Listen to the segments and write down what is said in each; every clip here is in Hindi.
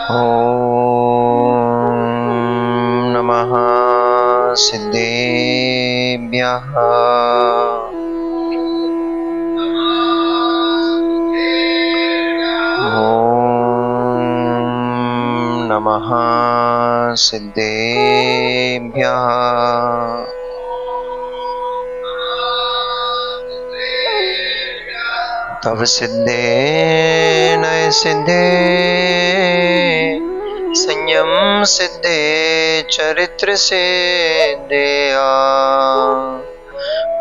ॐ नमः सिद्धेभ्यः। ॐ नमः सिद्धेभ्यः। तव सिद्धे नय सिद्धे संयम सिद्धे चरित्र सिद्धेया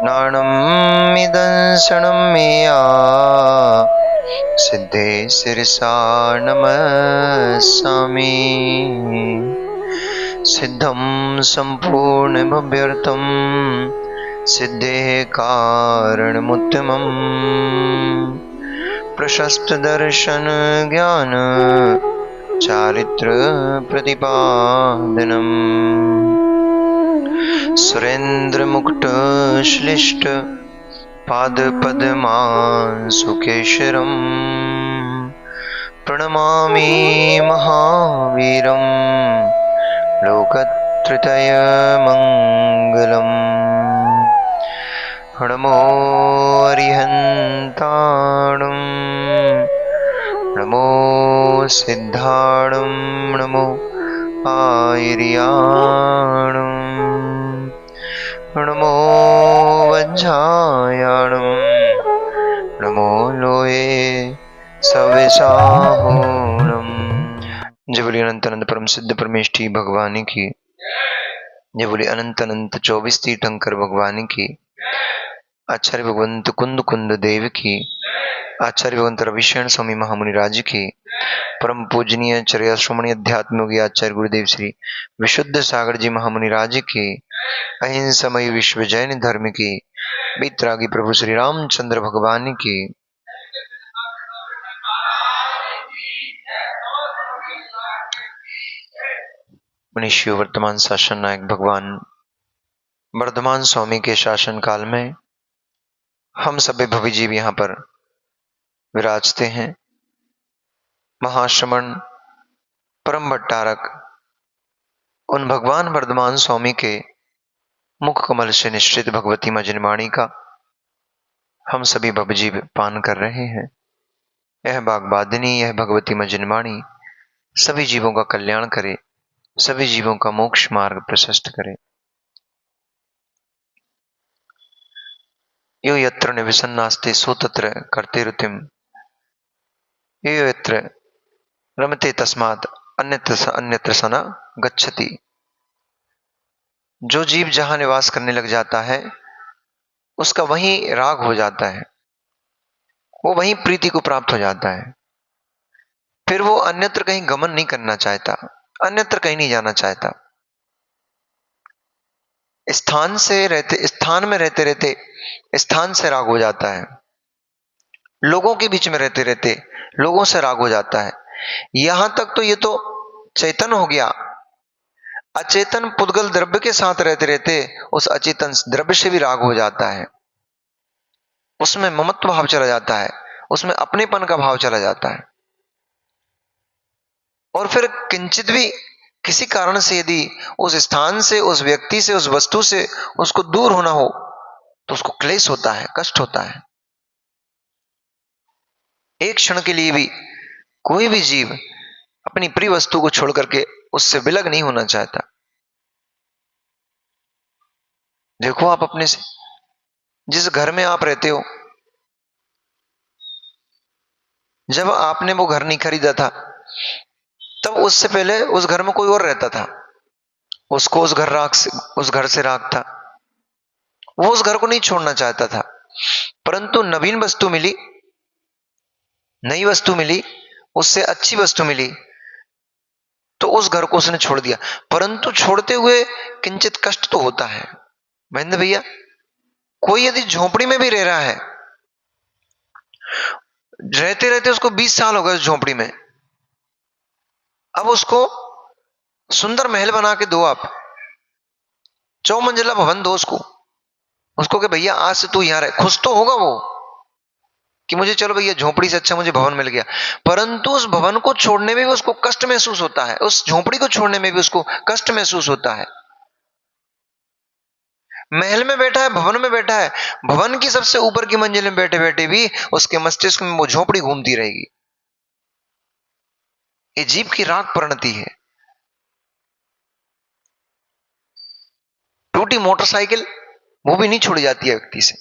नाणम् इदंसणं मेया सिद्धे शिरसा नमस्सामि। सिद्धं सम्पूर्णमभ्यर्थं सिद्धेः कारणमुत्तमम् प्रशस्त दर्शन ज्ञान चारित्र प्रतिपादनम् सुरेन्द्र मुकुट श्लिष्ट पाद पद्मांशुकेशरम् प्रणमामि महावीरम् लोकत्रय मंगलम्। नमो अरिहन्ताणं नमो सिद्धाणं नमो आयर्याणं नमो वज्रायाणं नमो लोये सविसाहुणम्। जय बोलिए अनंत अनंत परम सिद्ध परमेष्ठी भगवानी की। जय बोलिए अनंत अनंत 24 तीर्थंकर भगवानी की। आचार्य भगवंत कुंद कुंद देव की। आचार्य भगवंत रविशरण स्वामी महामुनि राज की। परम पूजनीय चर्या श्रोमणी अध्यात्म योगी आचार्य गुरुदेव श्री विशुद्ध सागर जी महामुनि राज की। अहिंसमय विश्व जैन धर्म की। बीतरागी प्रभु श्री रामचंद्र भगवान की। मनुष्य वर्तमान शासन नायक भगवान वर्धमान स्वामी के शासन काल में हम सभी भविजीव यहाँ पर विराजते हैं। महाश्रमण परम भट्टारक उन भगवान वर्धमान स्वामी के मुख कमल से निश्चित भगवती मजनवाणी का हम सभी भवजीव पान कर रहे हैं। यह बागबादिनी यह भगवती मजनवाणी सभी जीवों का कल्याण करे, सभी जीवों का मोक्ष मार्ग प्रशस्त करे। यो यत्र निवसन्नास्ते सो तत्र कर्ते रुतिम यो यत्र रमते तस्मात् अन्यत्र सना गच्छति। जो जीव जहां निवास करने लग जाता है उसका वहीं राग हो जाता है, वो वहीं प्रीति को प्राप्त हो जाता है। फिर वो अन्यत्र कहीं गमन नहीं करना चाहता, अन्यत्र कहीं नहीं जाना चाहता। स्थान में रहते रहते स्थान से राग हो जाता है। लोगों के बीच में रहते रहते लोगों से राग हो जाता है। यहां तक तो ये तो चैतन हो गया, अचेतन पुद्गल द्रव्य के साथ रहते रहते उस अचेतन द्रव्य से भी राग हो जाता है। उसमें ममत्व भाव चला जाता है, उसमें अपनेपन का भाव चला जाता है। और फिर किंचित भी किसी कारण से यदि उस स्थान से, उस व्यक्ति से, उस वस्तु से उसको दूर होना हो तो उसको क्लेश होता है, कष्ट होता है। एक क्षण के लिए भी कोई भी जीव अपनी प्रिय वस्तु को छोड़ करके उससे विलग नहीं होना चाहता। देखो आप अपने से, जिस घर में आप रहते हो, जब आपने वो घर नहीं खरीदा था तब उससे पहले उस घर में कोई और रहता था, उसको उस घर से राग था, वो उस घर को नहीं छोड़ना चाहता था। परंतु नवीन वस्तु मिली, नई वस्तु मिली, उससे अच्छी वस्तु मिली तो उस घर को उसने छोड़ दिया। परंतु छोड़ते हुए किंचित कष्ट तो होता है महेंद्र भैया। कोई यदि झोपड़ी में भी रह रहा है, रहते रहते उसको 20 साल हो गए झोपड़ी में, अब उसको सुंदर महल बना के दो, आप 4 मंजिला भवन दो उसको कि भैया आज से तू यहां रहे, खुश तो होगा वो। कि मुझे चलो भैया झोपड़ी से अच्छा मुझे भवन मिल गया, परंतु उस भवन को छोड़ने में भी उसको कष्ट महसूस होता है, उस झोपड़ी को छोड़ने में भी उसको कष्ट महसूस होता है। महल में बैठा है, भवन में बैठा है, भवन की सबसे ऊपर की मंजिल में बैठे बैठे भी उसके मस्तिष्क में वो झोपड़ी घूमती रहेगी। ये जीव की राग परिणति है। टूटी मोटरसाइकिल वो भी नहीं छोड़ी जाती है व्यक्ति से।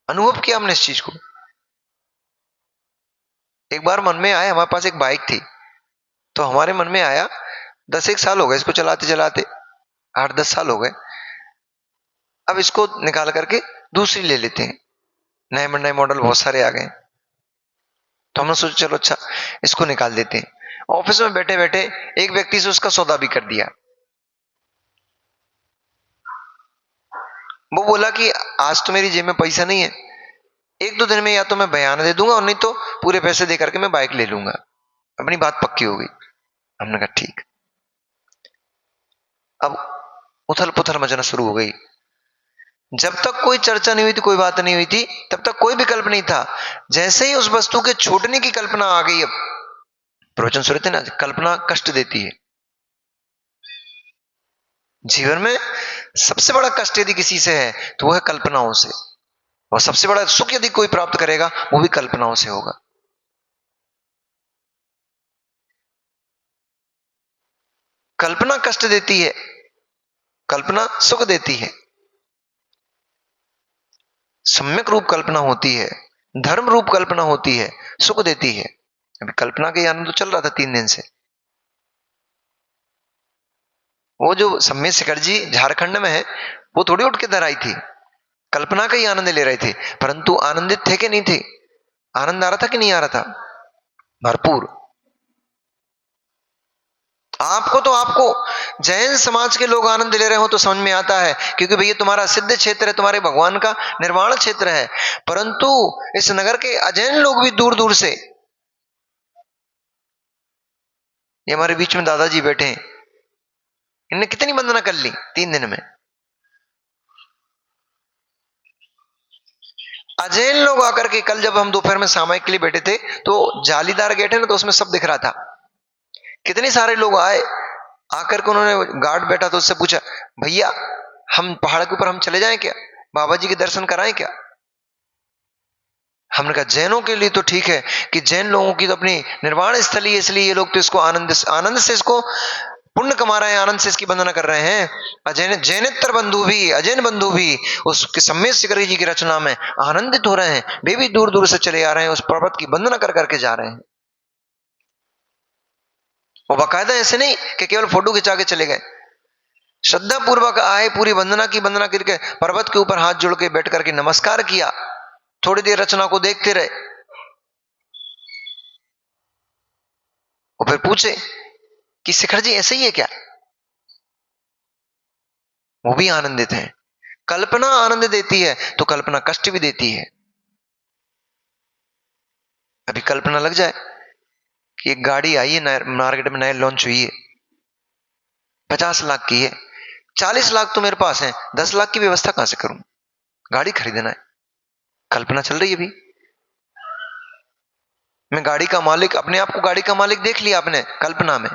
अनुभव किया हमने इस चीज को। एक बार मन में आया, हमारे पास एक बाइक थी, तो हमारे मन में आया 10 साल हो गए इसको चलाते चलाते, 8-10 साल हो गए, अब इसको निकाल करके दूसरी ले लेते हैं। नए नए मॉडल बहुत सारे आ गए, तो हमने सोचा चलो अच्छा इसको निकाल देते हैं। ऑफिस में बैठे बैठे एक व्यक्ति से उसका सौदा भी कर दिया। वो बोला कि आज तो मेरी जेब में पैसा नहीं है, 1-2 दिन में या तो मैं बयान दे दूंगा और नहीं तो पूरे पैसे दे करके मैं बाइक ले लूंगा। अपनी बात पक्की हो गई। हमने कहा ठीक। अब उथल पुथल मचना शुरू हो गई। जब तक कोई चर्चा नहीं हुई थी, कोई बात नहीं हुई थी, तब तक कोई विकल्प नहीं था। जैसे ही उस वस्तु के छूटने की कल्पना आ गई, अब प्रवचन सुने थे ना, कल्पना कष्ट देती है। जीवन में सबसे बड़ा कष्ट यदि किसी से है तो वो है कल्पनाओं से, और सबसे बड़ा सुख यदि कोई प्राप्त करेगा वो भी कल्पनाओं से होगा। कल्पना कष्ट देती है, कल्पना सुख देती है। सम्यक रूप कल्पना होती है, धर्म रूप कल्पना होती है, सुख देती है। अभी कल्पना का आनंद तो चल रहा था 3 दिन से। वो जो सम्य शिखर जी झारखंड में है, वो थोड़ी उठ के इधर आई थी, कल्पना का ही आनंद ले रहे थे, परंतु आनंदित थे कि नहीं थे? आनंद आ रहा था कि नहीं आ रहा था? भरपूर। आपको तो आपको जैन समाज के लोग आनंद ले रहे हो तो समझ में आता है, क्योंकि भैया तुम्हारा सिद्ध क्षेत्र है, तुम्हारे भगवान का निर्वाण क्षेत्र है। परंतु इस नगर के अजैन लोग भी दूर दूर से, ये हमारे बीच में दादाजी बैठे हैं, इनने कितनी वंदना कर ली 3 दिन में। अजैन लोग आकर के, कल जब हम दोपहर में सामायिक के लिए बैठे थे तो जालीदार गेट है ना, तो उसमें सब दिख रहा था। कितने सारे लोग आए, आकर के उन्होंने, गार्ड बैठा तो उससे पूछा, भैया हम पहाड़ के ऊपर हम चले जाएं क्या, बाबा जी के दर्शन कराएं क्या? हमने कहा जैनों के लिए तो ठीक है कि जैन लोगों की तो अपनी निर्वाण स्थली है, इसलिए ये लोग तो इसको आनंद से इसको पुण्य कमा रहे हैं, आनंद से इसकी वंदना कर रहे हैं। अजैन जैनेतर बंधु भी, अजैन बंधु भी उसके सम्मेत शिखर जी की रचना में आनंदित हो रहे हैं। वे भी दूर दूर से चले आ रहे हैं, उस पर्वत की वंदना कर करके जा रहे हैं। वो बाकायदा ऐसे नहीं कि केवल फोटो खिंचा के चले गए, श्रद्धा पूर्वक आए, पूरी वंदना की, वंदना करके पर्वत के ऊपर हाथ जोड़ के बैठ करके नमस्कार किया, थोड़ी देर रचना को देखते रहे, और फिर पूछे कि शिखर जी ऐसे ही है क्या? वो भी आनंदित हैं। कल्पना आनंद देती है तो कल्पना कष्ट भी देती है। अभी कल्पना लग जाए कि एक गाड़ी आई है मार्केट में, नए लॉन्च हुई है, 50 लाख की है, 40 लाख तो मेरे पास है, 10 लाख की व्यवस्था कहां से करूं? गाड़ी खरीदना है, कल्पना चल रही है अभी। मैं गाड़ी का मालिक, अपने आप को गाड़ी का मालिक देख लिया आपने कल्पना में।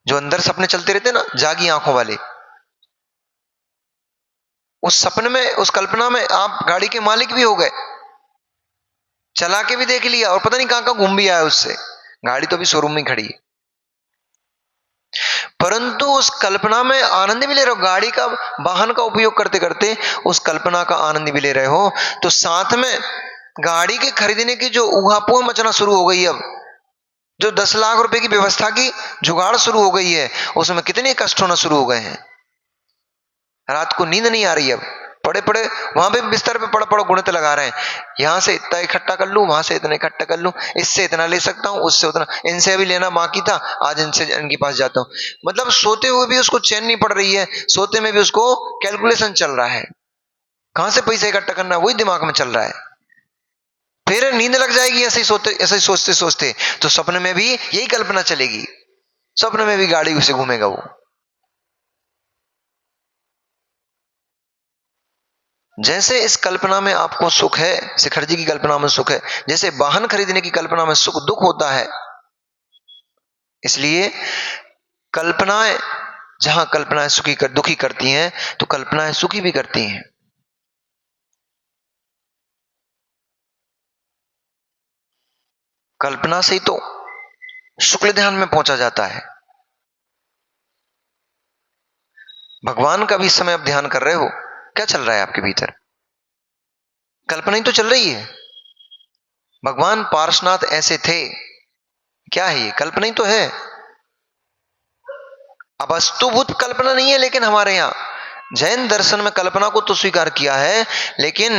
जो अंदर सपने चलते रहते ना, जागी आंखों वाले, उस सपने में, उस कल्पना में आप गाड़ी के मालिक भी हो गए, चला के भी देख लिया, और पता नहीं कहां कहां घूम भी आया उससे। गाड़ी तो अभी शोरूम में खड़ी है, परंतु उस कल्पना में आनंद भी ले रहे हो, गाड़ी का, वाहन का उपयोग करते करते उस कल्पना का आनंद भी ले रहे हो। तो साथ में गाड़ी के खरीदने की जो उहापोह मचना शुरू हो गई, अब जो 10 लाख रुपए की व्यवस्था की जुगाड़ शुरू हो गई है, उसमें कितने कष्ट होना शुरू हो गए हैं। रात को नींद नहीं आ रही, अब पड़े पड़े वहां पे बिस्तर पे पड़ पड़ गुणित लगा रहे हैं, यहां से इतना इकट्ठा कर लूं, वहां से इतना इकट्ठा कर लूं, इससे इतना ले सकता हूं, उससे उतना, इनसे अभी लेना बाकी था, आज इनसे इनके पास जाता हूं। मतलब सोते हुए भी उसको चैन नहीं पड़ रही है, सोते में भी उसको कैलकुलेशन चल रहा है, कहां से पैसा इकट्ठा करना है वही दिमाग में चल रहा है। फिर नींद लग जाएगी ऐसे ही सोते, ऐसे ही सोचते सोचते, तो सपने में भी यही कल्पना चलेगी, सपने में भी गाड़ी उसे घूमेगा वो। जैसे इस कल्पना में आपको सुख है, शिखर जी की कल्पना में सुख है, जैसे वाहन खरीदने की कल्पना में सुख दुख होता है। इसलिए कल्पनाएं, जहां कल्पनाएं सुखी कर दुखी करती हैं, तो कल्पनाएं सुखी भी करती हैं। कल्पना से ही तो शुक्ल ध्यान में पहुंचा जाता है। भगवान का भी इस समय आप ध्यान कर रहे हो, क्या चल रहा है आपके भीतर? कल्पना ही तो चल रही है। भगवान पार्श्वनाथ ऐसे थे, क्या है ये? कल्पना ही तो है। अब वस्तुभूत कल्पना नहीं है, लेकिन हमारे यहां जैन दर्शन में कल्पना को तो स्वीकार किया है, लेकिन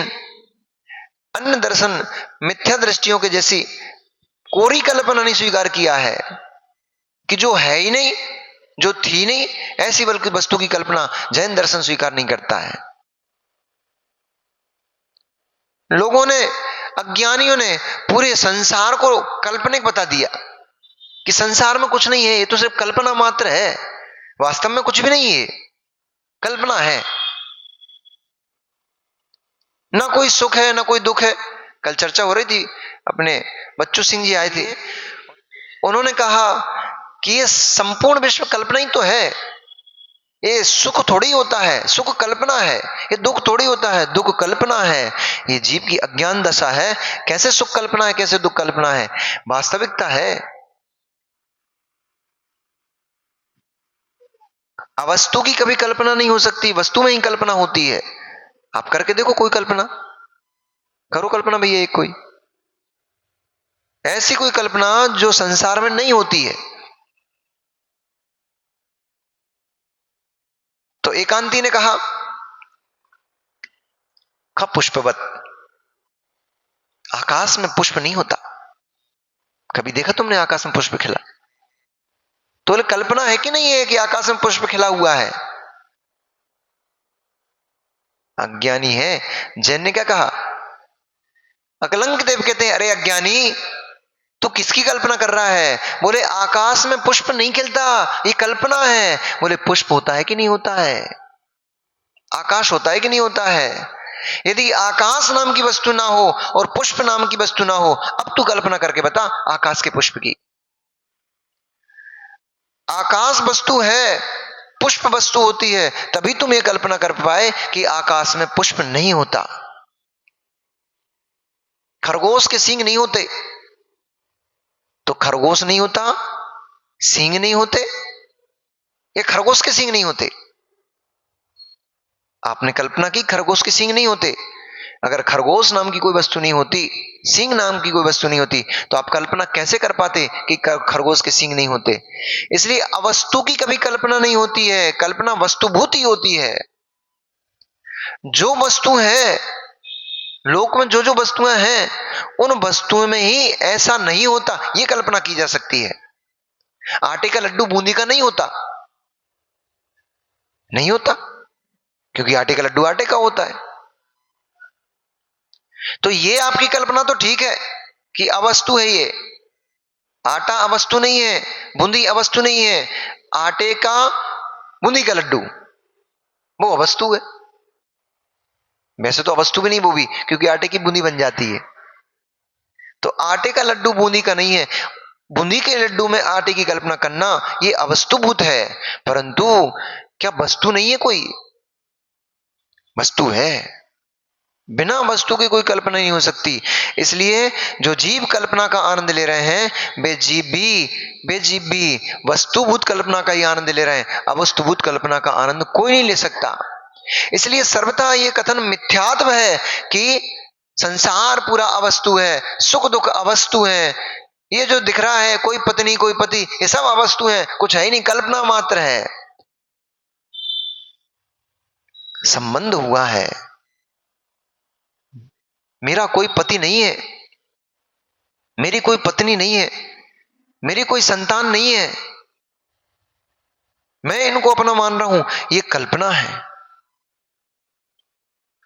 अन्य दर्शन मिथ्या दृष्टियों के जैसी कोरी कल्पना नहीं स्वीकार किया है कि जो है ही नहीं, जो थी नहीं, ऐसी बल्कि वस्तु की कल्पना जैन दर्शन स्वीकार नहीं करता है। लोगों ने, अज्ञानियों ने पूरे संसार को काल्पनिक बता दिया कि संसार में कुछ नहीं है, ये तो सिर्फ कल्पना मात्र है, वास्तव में कुछ भी नहीं है, कल्पना है। ना कोई सुख है, ना कोई दुख है। कल चर्चा हो रही थी, अपने बच्चू सिंह जी आए थे, उन्होंने कहा कि ये संपूर्ण विश्व कल्पना ही तो है, ये सुख थोड़ी होता है, सुख कल्पना है, ये दुख थोड़ी होता है, दुख कल्पना है। ये जीव की अज्ञान दशा है, कैसे सुख कल्पना है, कैसे दुख कल्पना है, वास्तविकता है। अवस्तु की कभी कल्पना नहीं हो सकती, वस्तु में ही कल्पना होती है। आप करके देखो कोई कल्पना, करो कल्पना भैया एक कोई ऐसी कोई कल्पना जो संसार में नहीं होती है। तो एकांती ने कहा पुष्पवत, आकाश में पुष्प नहीं होता। कभी देखा तुमने आकाश में पुष्प खिला? तो कल्पना है कि नहीं है कि आकाश में पुष्प खिला हुआ है? अज्ञानी है। जैन ने क्या कहा? अकलंक देव कहते हैं, अरे अज्ञानी, तू किसकी कल्पना कर रहा है? बोले आकाश में पुष्प नहीं खिलता, ये कल्पना है। बोले पुष्प होता है कि नहीं होता है? आकाश होता है कि नहीं होता है? यदि आकाश नाम की वस्तु ना हो और पुष्प नाम की वस्तु ना हो, अब तू कल्पना करके बता आकाश के पुष्प की। आकाश वस्तु है, पुष्प वस्तु होती है, तभी तुम ये कल्पना कर पाए कि आकाश में पुष्प नहीं होता। खरगोश के सींग नहीं होते, तो खरगोश नहीं होता, सींग नहीं होते, ये खरगोश के सींग नहीं होते। आपने कल्पना की खरगोश के सींग नहीं होते। अगर खरगोश नाम की कोई वस्तु नहीं होती, सींग नाम की कोई वस्तु नहीं होती, तो आप कल्पना कैसे कर पाते कि खरगोश के सींग नहीं होते? इसलिए अवस्तु की कभी कल्पना नहीं होती है, कल्पना वस्तुभूत ही होती है। जो वस्तु है लोक में, जो जो वस्तुएं हैं, उन वस्तुओं में ही ऐसा नहीं होता, यह कल्पना की जा सकती है। आटे का लड्डू बूंदी का नहीं होता, नहीं होता, क्योंकि आटे का लड्डू आटे का होता है। तो ये आपकी कल्पना तो ठीक है कि अवस्तु है, ये आटा अवस्तु नहीं है, बूंदी अवस्तु नहीं है। आटे का, बूंदी का लड्डू वो अवस्तु है। वैसे तो अवस्तु भी नहीं वो भी, क्योंकि आटे की बूंदी बन जाती है। तो आटे का लड्डू बूंदी का नहीं है, बूंदी के लड्डू में आटे की कल्पना करना ये अवस्तुभूत है। परंतु क्या वस्तु नहीं है? कोई वस्तु है, बिना वस्तु की कोई कल्पना नहीं हो सकती। इसलिए जो जीव कल्पना का आनंद ले रहे हैं, वे जीव भी वस्तुभूत कल्पना का ही आनंद ले रहे हैं, अवस्तुभूत कल्पना का आनंद कोई नहीं ले सकता। इसलिए सर्वथा ये कथन मिथ्यात्व है कि संसार पूरा अवस्तु है, सुख दुख अवस्तु है, ये जो दिख रहा है कोई पत्नी कोई पति, ये सब अवस्तु है, कुछ है ही नहीं, कल्पना मात्र है। संबंध हुआ है, मेरा कोई पति नहीं है, मेरी कोई पत्नी नहीं है, मेरी कोई संतान नहीं है, मैं इनको अपना मान रहा हूं, ये कल्पना है।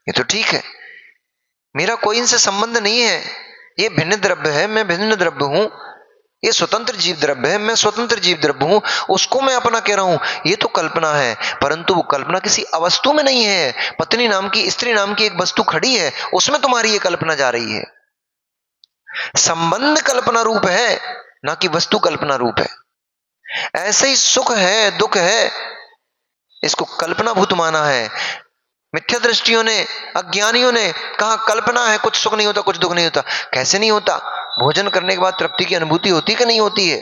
ये तो ठीक है, मेरा कोई इनसे संबंध नहीं है, ये भिन्न द्रव्य है, मैं भिन्न द्रव्य हूं, ये स्वतंत्र जीव द्रव्य है, मैं स्वतंत्र जीव द्रव्य हूं, उसको मैं अपना कह रहा हूं, ये तो कल्पना है। परंतु वो कल्पना किसी अवस्तु में नहीं है। पत्नी नाम की, स्त्री नाम की एक वस्तु खड़ी है, उसमें तुम्हारी ये कल्पना जा रही है। संबंध कल्पना रूप है, ना कि वस्तु कल्पना रूप है। ऐसे ही सुख है, दुख है, इसको कल्पना भूत माना है। मिथ्या दृष्टियों ने, अज्ञानियों ने कहा कल्पना है, कुछ सुख नहीं होता, कुछ दुख नहीं होता। कैसे नहीं होता? भोजन करने के बाद तृप्ति की अनुभूति होती कि नहीं होती है?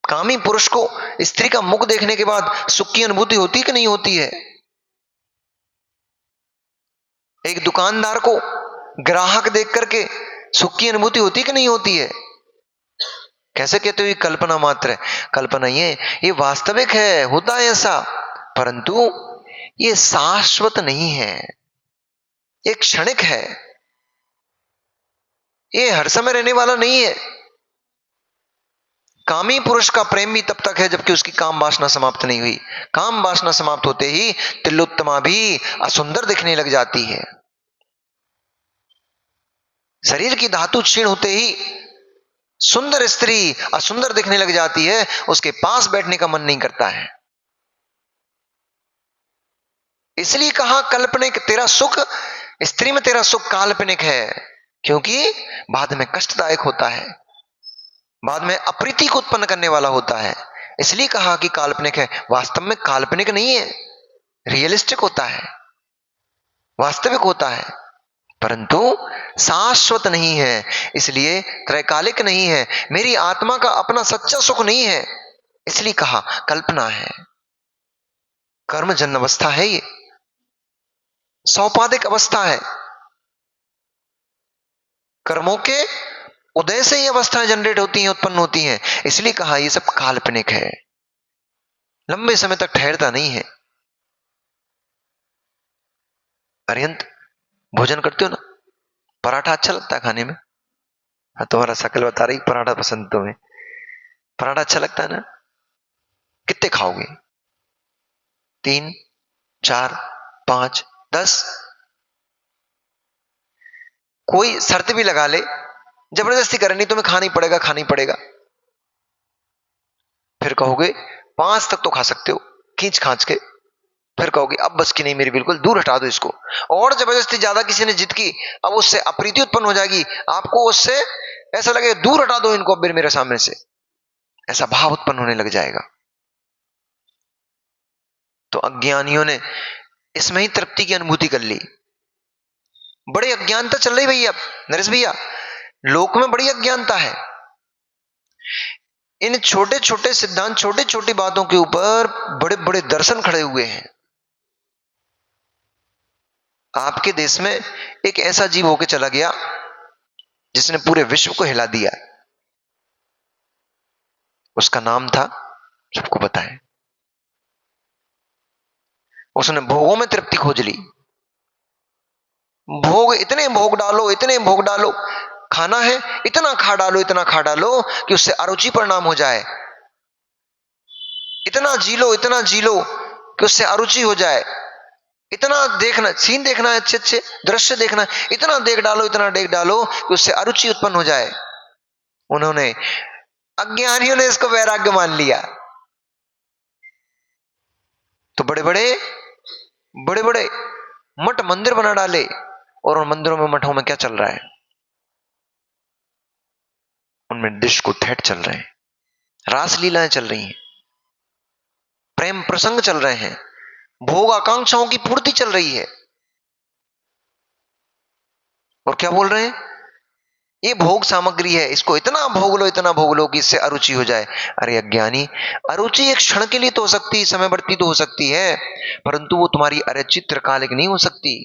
कामी पुरुष को स्त्री का मुख देखने के बाद सुख की अनुभूति होती कि नहीं होती है? एक दुकानदार को ग्राहक देख करके सुख की अनुभूति होती कि नहीं होती है? कैसे कहते हो ये कल्पना मात्र है? कल्पना ये वास्तविक है, होता है ऐसा, परंतु ये शाश्वत नहीं है, ये क्षणिक है, ये हर समय रहने वाला नहीं है। कामी पुरुष का प्रेम भी तब तक है जबकि उसकी काम वासना समाप्त नहीं हुई। काम वासना समाप्त होते ही तिलोत्तमा भी असुंदर दिखने लग जाती है। शरीर की धातु क्षीण होते ही सुंदर स्त्री असुंदर दिखने लग जाती है, उसके पास बैठने का मन नहीं करता है। इसलिए कहा काल्पनिक, तेरा सुख, स्त्री में तेरा सुख काल्पनिक है, क्योंकि बाद में कष्टदायक होता है, बाद में अप्रीति को उत्पन्न करने वाला होता है। इसलिए कहा कि काल्पनिक है। वास्तव में काल्पनिक नहीं है, रियलिस्टिक होता है, वास्तविक होता है, परंतु शाश्वत नहीं है, इसलिए त्रैकालिक नहीं है। मेरी आत्मा का अपना सच्चा सुख नहीं है, इसलिए कहा कल्पना है। कर्मजन्य अवस्था है, ये सौपादिक अवस्था है। कर्मों के उदय से ही अवस्थाएं जनरेट होती हैं, उत्पन्न होती हैं, इसलिए कहा ये सब काल्पनिक है, लंबे समय तक ठहरता नहीं है। अरिहंत, भोजन करते हो ना? पराठा अच्छा लगता है खाने में? हाँ, तुम्हारा शकल बता रही पराठा पसंद तुम्हें। पराठा अच्छा लगता है ना? कितने खाओगे? 3, 4, 5, 10? कोई शर्त भी लगा ले, जबरदस्ती करे, नहीं तुम्हें खाना ही पड़ेगा, खाना ही पड़ेगा, फिर कहोगे 5 तक तो खा सकते हो खींच खांच के, फिर कहोगे अब बस की नहीं मेरी, बिल्कुल दूर हटा दो इसको। और जबरदस्ती ज्यादा किसी ने जिद की, अब उससे अप्रीति उत्पन्न हो जाएगी, आपको उससे ऐसा लगेगा दूर हटा दो इनको अब मेरे सामने से, ऐसा भाव उत्पन्न होने लग जाएगा। तो अज्ञानियों ने इसमें ही तृप्ति की अनुभूति कर ली। बड़ी अज्ञानता चल रही भैया, नरेश भैया, लोक में बड़ी अज्ञानता है। इन छोटे छोटे सिद्धांत, छोटी छोटी बातों के ऊपर बड़े बड़े दर्शन खड़े हुए हैं। आपके देश में एक ऐसा जीव होके चला गया जिसने पूरे विश्व को हिला दिया, उसका नाम था, सबको पता है, उसने भोगों में तृप्ति खोज ली। भोग, इतने भोग डालो, इतने भोग डालो, खाना है इतना खा डालो, इतना खा डालो कि उससे अरुचि परिणाम हो जाए, इतना जी लो, इतना जी लो कि उससे अरुचि हो जाए, इतना देखना, सीन देखना है, अच्छे अच्छे दृश्य देखना है, इतना देख डालो, इतना देख डालो कि उससे अरुचि उत्पन्न हो जाए। उन्होंने, अज्ञानियों ने इसको वैराग्य मान लिया। तो बड़े बड़े मठ मंदिर बना डाले, और उन मंदिरों में, मठों में क्या चल रहा है? उनमें डिस्को थेट चल रहे हैं, रासलीलाएं चल रही हैं, प्रेम प्रसंग चल रहे हैं, भोग आकांक्षाओं की पूर्ति चल रही है। और क्या बोल रहे हैं? ये भोग सामग्री है, इसको इतना भोग लो, इतना भोग लो कि इससे अरुचि हो जाए। अरे अज्ञानी, अरुचि एक क्षण के लिए तो हो सकती, समयवर्ती तो हो सकती है, परंतु वो तुम्हारी अरुचि चित्रकालिक नहीं हो सकती।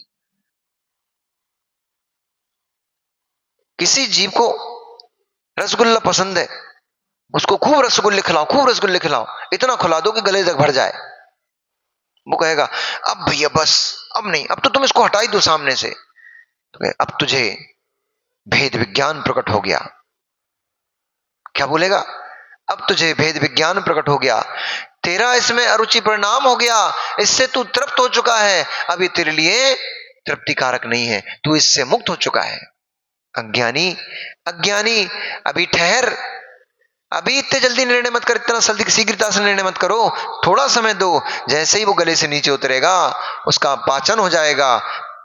किसी जीव को रसगुल्ला पसंद है, उसको खूब रसगुल्ले खिलाओ, खूब रसगुल्ले खिलाओ, इतना खिला दो कि गले तक भर जाए। वो कहेगा अब भैया बस, अब नहीं, अब तो तुम इसको हटा ही दो सामने से। तो अब तुझे भेद विज्ञान प्रकट हो गया। क्या बोलेगा? अब तुझे भेद विज्ञान प्रकट हो गया, तेरा इसमें अरुचि परिणाम हो गया, इससे तू तृप्त हो चुका है, अब ये तेरे लिए तृप्ति कारक नहीं है, तू इससे मुक्त हो चुका है। अज्ञानी, अज्ञानी अभी ठहर, अभी इतने जल्दी निर्णय मत कर, इतना जल्दी शीघ्रता से निर्णय मत करो, थोड़ा समय दो। जैसे ही वो गले से नीचे उतरेगा, उसका पाचन हो जाएगा,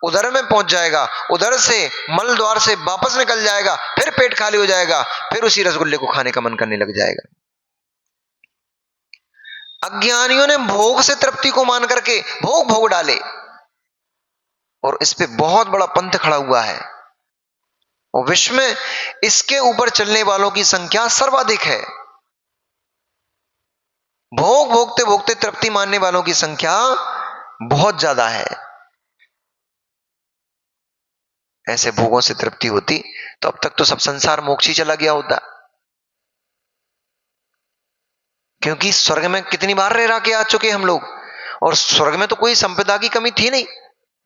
उदर में पहुंच जाएगा, उदर से मल द्वार से वापस निकल जाएगा, फिर पेट खाली हो जाएगा, फिर उसी रसगुल्ले को खाने का मन करने लग जाएगा। अज्ञानियों ने भोग से तृप्ति को मान करके भोग भोग डाले, और इस पे बहुत बड़ा पंथ खड़ा हुआ है, और विश्व में इसके ऊपर चलने वालों की संख्या सर्वाधिक है। भोग भोगते भोगते तृप्ति मानने वालों की संख्या बहुत ज्यादा है। ऐसे भोगों से तृप्ति होती तो अब तक तो सब संसार मोक्ष ही चला गया होता, क्योंकि स्वर्ग में कितनी बार रह रहा के आ चुके हम लोग, और स्वर्ग में तो कोई संपदा की कमी थी नहीं,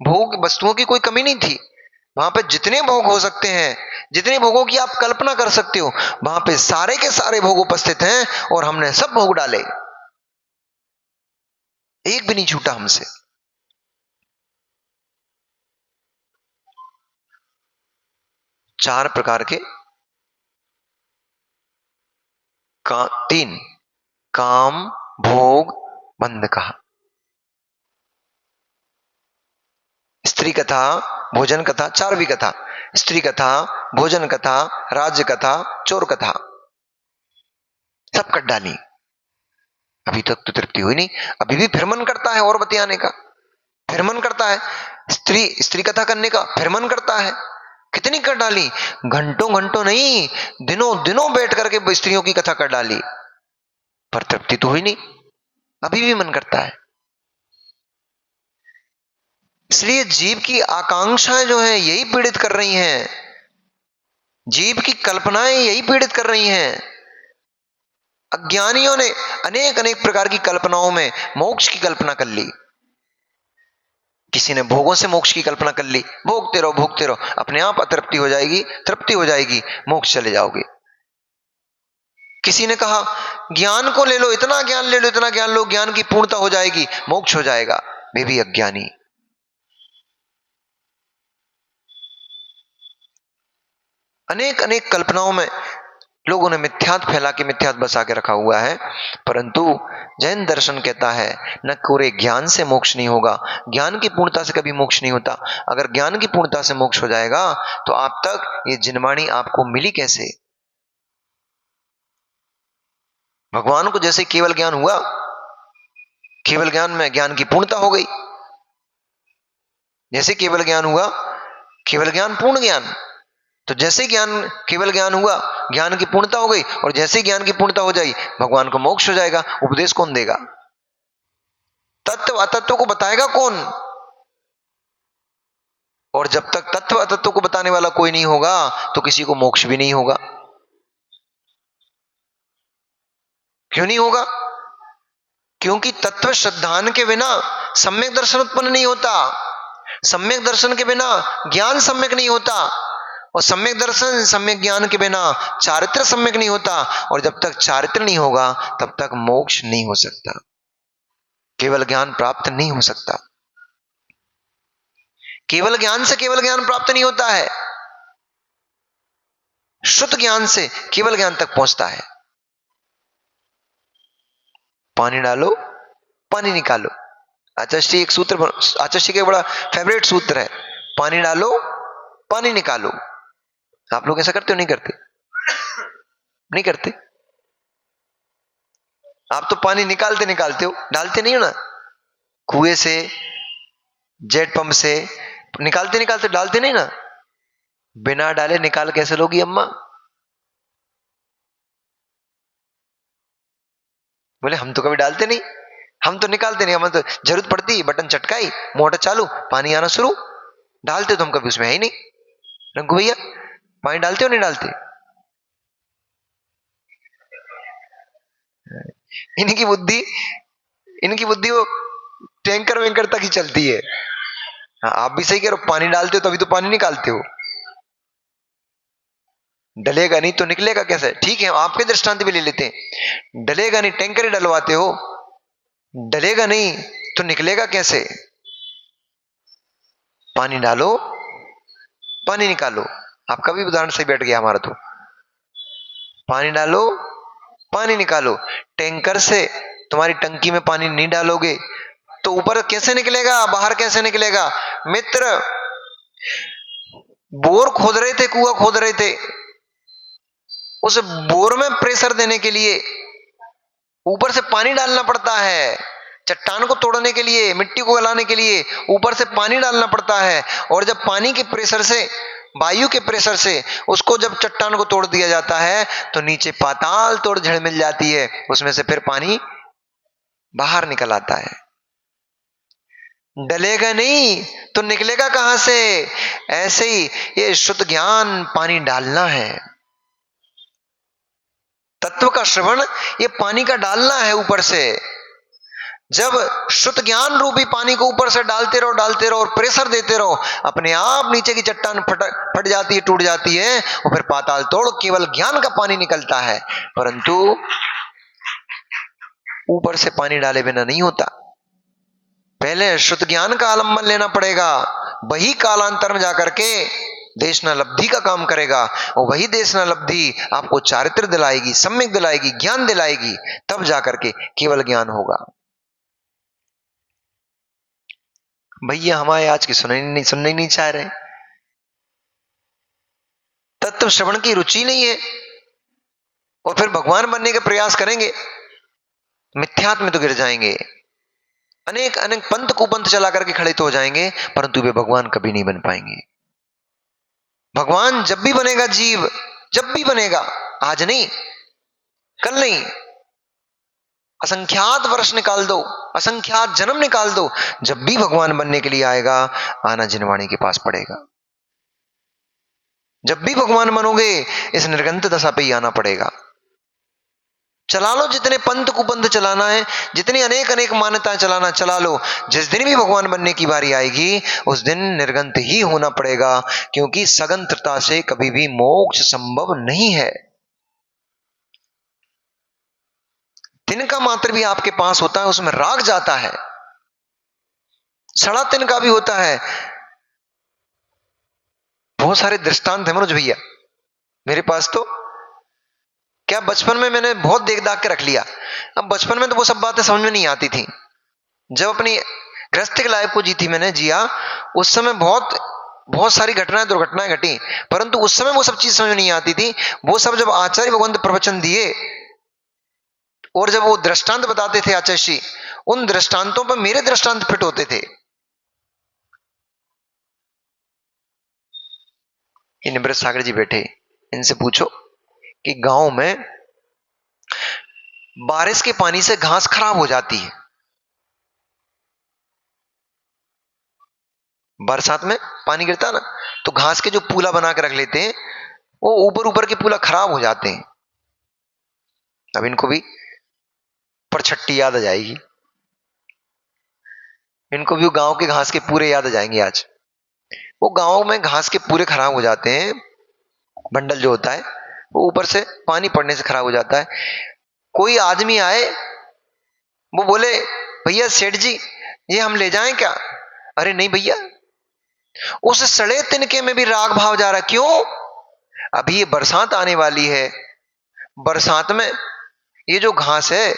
भोग वस्तुओं की कोई कमी नहीं थी। वहां पे जितने भोग हो सकते हैं, जितने भोगों की आप कल्पना कर सकते हो, वहां पे सारे के सारे भोग उपस्थित हैं, और हमने सब भोग डाले, एक भी नहीं छूटा हमसे। चार प्रकार के तीन काम भोग बंध कहा। स्त्री कथा, भोजन कथा, चारवी कथा, स्त्री कथा, भोजन कथा, राज्य कथा, चोर कथा, सब कट डाली। अभी तक तो तृप्ति हुई नहीं, अभी भी फिर मन करता है और बतियाने का, फिर मन करता है स्त्री कथा करने का, फिर मन करता है। कितनी कर डाली, घंटों घंटों नहीं, दिनों दिनों बैठ करके स्त्रियों की कथा कर डाली, पर तृप्ति तो हुई नहीं, अभी भी मन करता है। इसलिए जीव की आकांक्षाएं जो हैं यही पीड़ित कर रही हैं, जीव की कल्पनाएं यही पीड़ित कर रही हैं। अज्ञानियों ने अनेक अनेक प्रकार की कल्पनाओं में मोक्ष की कल्पना कर ली। किसी ने भोगों से मोक्ष की कल्पना कर ली, भोगते रहो भोगते रहो, अपने आप अतृप्ति हो जाएगी, तृप्ति हो जाएगी, मोक्ष चले जाओगे। किसी ने कहा ज्ञान को ले लो, इतना ज्ञान ले लो, इतना ज्ञान लो, ज्ञान की पूर्णता हो जाएगी, मोक्ष हो जाएगा, वे भी अज्ञानी। अनेक अनेक कल्पनाओं में लोगों ने मिथ्यात फैला के, मिथ्यात बसा के रखा हुआ है, परंतु जैन दर्शन कहता है न कोरे ज्ञान से मोक्ष नहीं होगा, ज्ञान की पूर्णता से कभी मोक्ष नहीं होता। अगर ज्ञान की पूर्णता से मोक्ष हो जाएगा तो आप तक ये जिनवाणी आपको मिली कैसे? भगवान को जैसे केवल ज्ञान हुआ, केवल ज्ञान में ज्ञान की पूर्णता हो गई, जैसे केवल ज्ञान हुआ, केवल ज्ञान पूर्ण ज्ञान, तो जैसे ज्ञान केवल ज्ञान हुआ, ज्ञान की पूर्णता हो गई, और जैसे ज्ञान की पूर्णता हो जाए भगवान को मोक्ष हो जाएगा। उपदेश कौन देगा? तत्व अतत्व को बताएगा कौन? और जब तक तत्व अतत्व को बताने वाला कोई नहीं होगा तो किसी को मोक्ष भी नहीं होगा। क्यों नहीं होगा? क्योंकि तत्व श्रद्धान के बिना सम्यक दर्शन उत्पन्न नहीं होता, सम्यक दर्शन के बिना ज्ञान सम्यक नहीं होता, और सम्यक दर्शन सम्यक ज्ञान के बिना चारित्र सम्यक नहीं होता, और जब तक चारित्र नहीं होगा तब तक मोक्ष नहीं हो सकता, केवल ज्ञान प्राप्त नहीं हो सकता। केवल ज्ञान से केवल ज्ञान प्राप्त नहीं होता है, शुद्ध ज्ञान से केवल ज्ञान तक पहुंचता है। पानी डालो पानी निकालो, आचार्य एक सूत्र, आचार्य का बड़ा फेवरेट सूत्र है, पानी डालो पानी निकालो। आप लोग ऐसा करते हो? नहीं करते? नहीं करते? आप तो पानी निकालते निकालते हो, डालते नहीं हो ना। कुएं से, जेट पंप से निकालते निकालते डालते नहीं ना। बिना डाले निकाल कैसे लोगी अम्मा? बोले हम तो कभी डालते नहीं, हम तो निकालते नहीं, हमें तो जरूरत पड़ती है बटन चटकाई, मोटर चालू, पानी आना शुरू, डालते तो हम कभी उसमें है ही नहीं। रंगू भैया पानी डालते हो नहीं डालते? इनकी बुद्धि, इनकी बुद्धि वो टैंकर वैंकर तक ही चलती है। हाँ, आप भी सही कह रहे हो, पानी डालते हो तभी तो पानी निकालते हो, डलेगा नहीं तो निकलेगा कैसे? ठीक है, आपके दृष्टांत भी ले लेते हैं, डलेगा नहीं, टैंकर ही डलवाते हो, डलेगा नहीं तो निकलेगा कैसे? पानी डालो पानी निकालो, आपका भी उदाहरण सही बैठ गया हमारा तो। पानी डालो, पानी निकालो। टैंकर से तुम्हारी टंकी में पानी नहीं डालोगे तो ऊपर कैसे निकलेगा, बाहर कैसे निकलेगा? मित्र, बोर खोद रहे थे, कुआं खोद रहे थे, उस बोर में प्रेशर देने के लिए ऊपर से पानी डालना पड़ता है। चट्टान को तोड़ने के लिए, मिट्टी को गलाने के लिए ऊपर से पानी डालना पड़ता है। और जब पानी के प्रेशर से, वायु के प्रेशर से उसको जब चट्टान को तोड़ दिया जाता है तो नीचे पाताल तोड़ झड़ मिल जाती है, उसमें से फिर पानी बाहर निकल आता है। डलेगा नहीं तो निकलेगा कहां से? ऐसे ही ये शुद्ध ज्ञान पानी डालना है। तत्व का श्रवण ये पानी का डालना है ऊपर से। जब शुद्ध ज्ञान रूपी पानी को ऊपर से डालते रहो और प्रेशर देते रहो, अपने आप नीचे की चट्टान फट जाती है, टूट जाती है और फिर पाताल तोड़ केवल ज्ञान का पानी निकलता है। परंतु ऊपर से पानी डाले बिना नहीं होता। पहले शुद्ध ज्ञान का आलंबन लेना पड़ेगा, वही कालांतर में जाकर के देशना लब्धि का काम करेगा। और वही देशना लब्धि आपको चारित्र दिलाएगी, सम्यक दिलाएगी, ज्ञान दिलाएगी, तब जाकर के केवल ज्ञान होगा। भैया हमारे आज की सुनने नहीं चाह रहे, तत्व श्रवण की रुचि नहीं है, और फिर भगवान बनने के प्रयास करेंगे, मिथ्यात्व में तो गिर जाएंगे। अनेक अनेक पंथ कुपंथ चला करके खड़े तो हो जाएंगे, परंतु वे भगवान कभी नहीं बन पाएंगे। भगवान जब भी बनेगा जीव, जब भी बनेगा, आज नहीं, कल नहीं, असंख्यात वर्ष निकाल दो, असंख्यात जन्म निकाल दो, जब भी भगवान बनने के लिए आएगा, आना जिनवाणी के पास पड़ेगा। जब भी भगवान बनोगे इस निर्गंत दशा पे ही आना पड़ेगा। चला लो जितने पंथ कुपंथ चलाना है, जितनी अनेक अनेक मान्यताएं चलाना चला लो, जिस दिन भी भगवान बनने की बारी आएगी उस दिन निर्गंत ही होना पड़ेगा, क्योंकि सगंत्रता से कभी भी मोक्ष संभव नहीं है। तिनका मात्र भी आपके पास होता है, उसमें राग जाता है, सड़ा तिनका भी होता है। बहुत सारे दृष्टांत है मनोज भैया मेरे पास तो, क्या बचपन में मैंने बहुत देख दाख के रख लिया। अब बचपन में तो वो सब बातें समझ में नहीं आती थी। जब अपनी गृहस्थिक लाइफ को मैंने जिया, उस समय बहुत बहुत सारी घटनाएं, दुर्घटनाएं घटी, परंतु उस समय वो सब चीज समझ में नहीं आती थी। वो सब जब आचार्य भगवंत प्रवचन दिए और जब वो दृष्टांत बताते थे आचार्य श्री, उन दृष्टांतों पर मेरे दृष्टांत फिट होते थे। निवृत्त सागर जी बैठे, इनसे पूछो कि गांव में बारिश के पानी से घास खराब हो जाती है, बरसात में पानी गिरता ना तो घास के जो पूला बना के रख लेते हैं, वो ऊपर ऊपर के पूला खराब हो जाते हैं। अब इनको भी परछट्टी याद आ जाएगी, इनको भी गांव के घास के पूरे याद आ जाएंगे आज। वो गांव में घास के पूरे खराब हो जाते हैं, बंडल जो होता है वो ऊपर से पानी पड़ने से खराब हो जाता है। कोई आदमी आए, वो बोले भैया सेठ जी ये हम ले जाएं क्या? अरे नहीं भैया, उस सड़े तिनके में भी राग भाव जा रहा। क्यों? अभी ये बरसात आने वाली है, बरसात में ये जो घास है,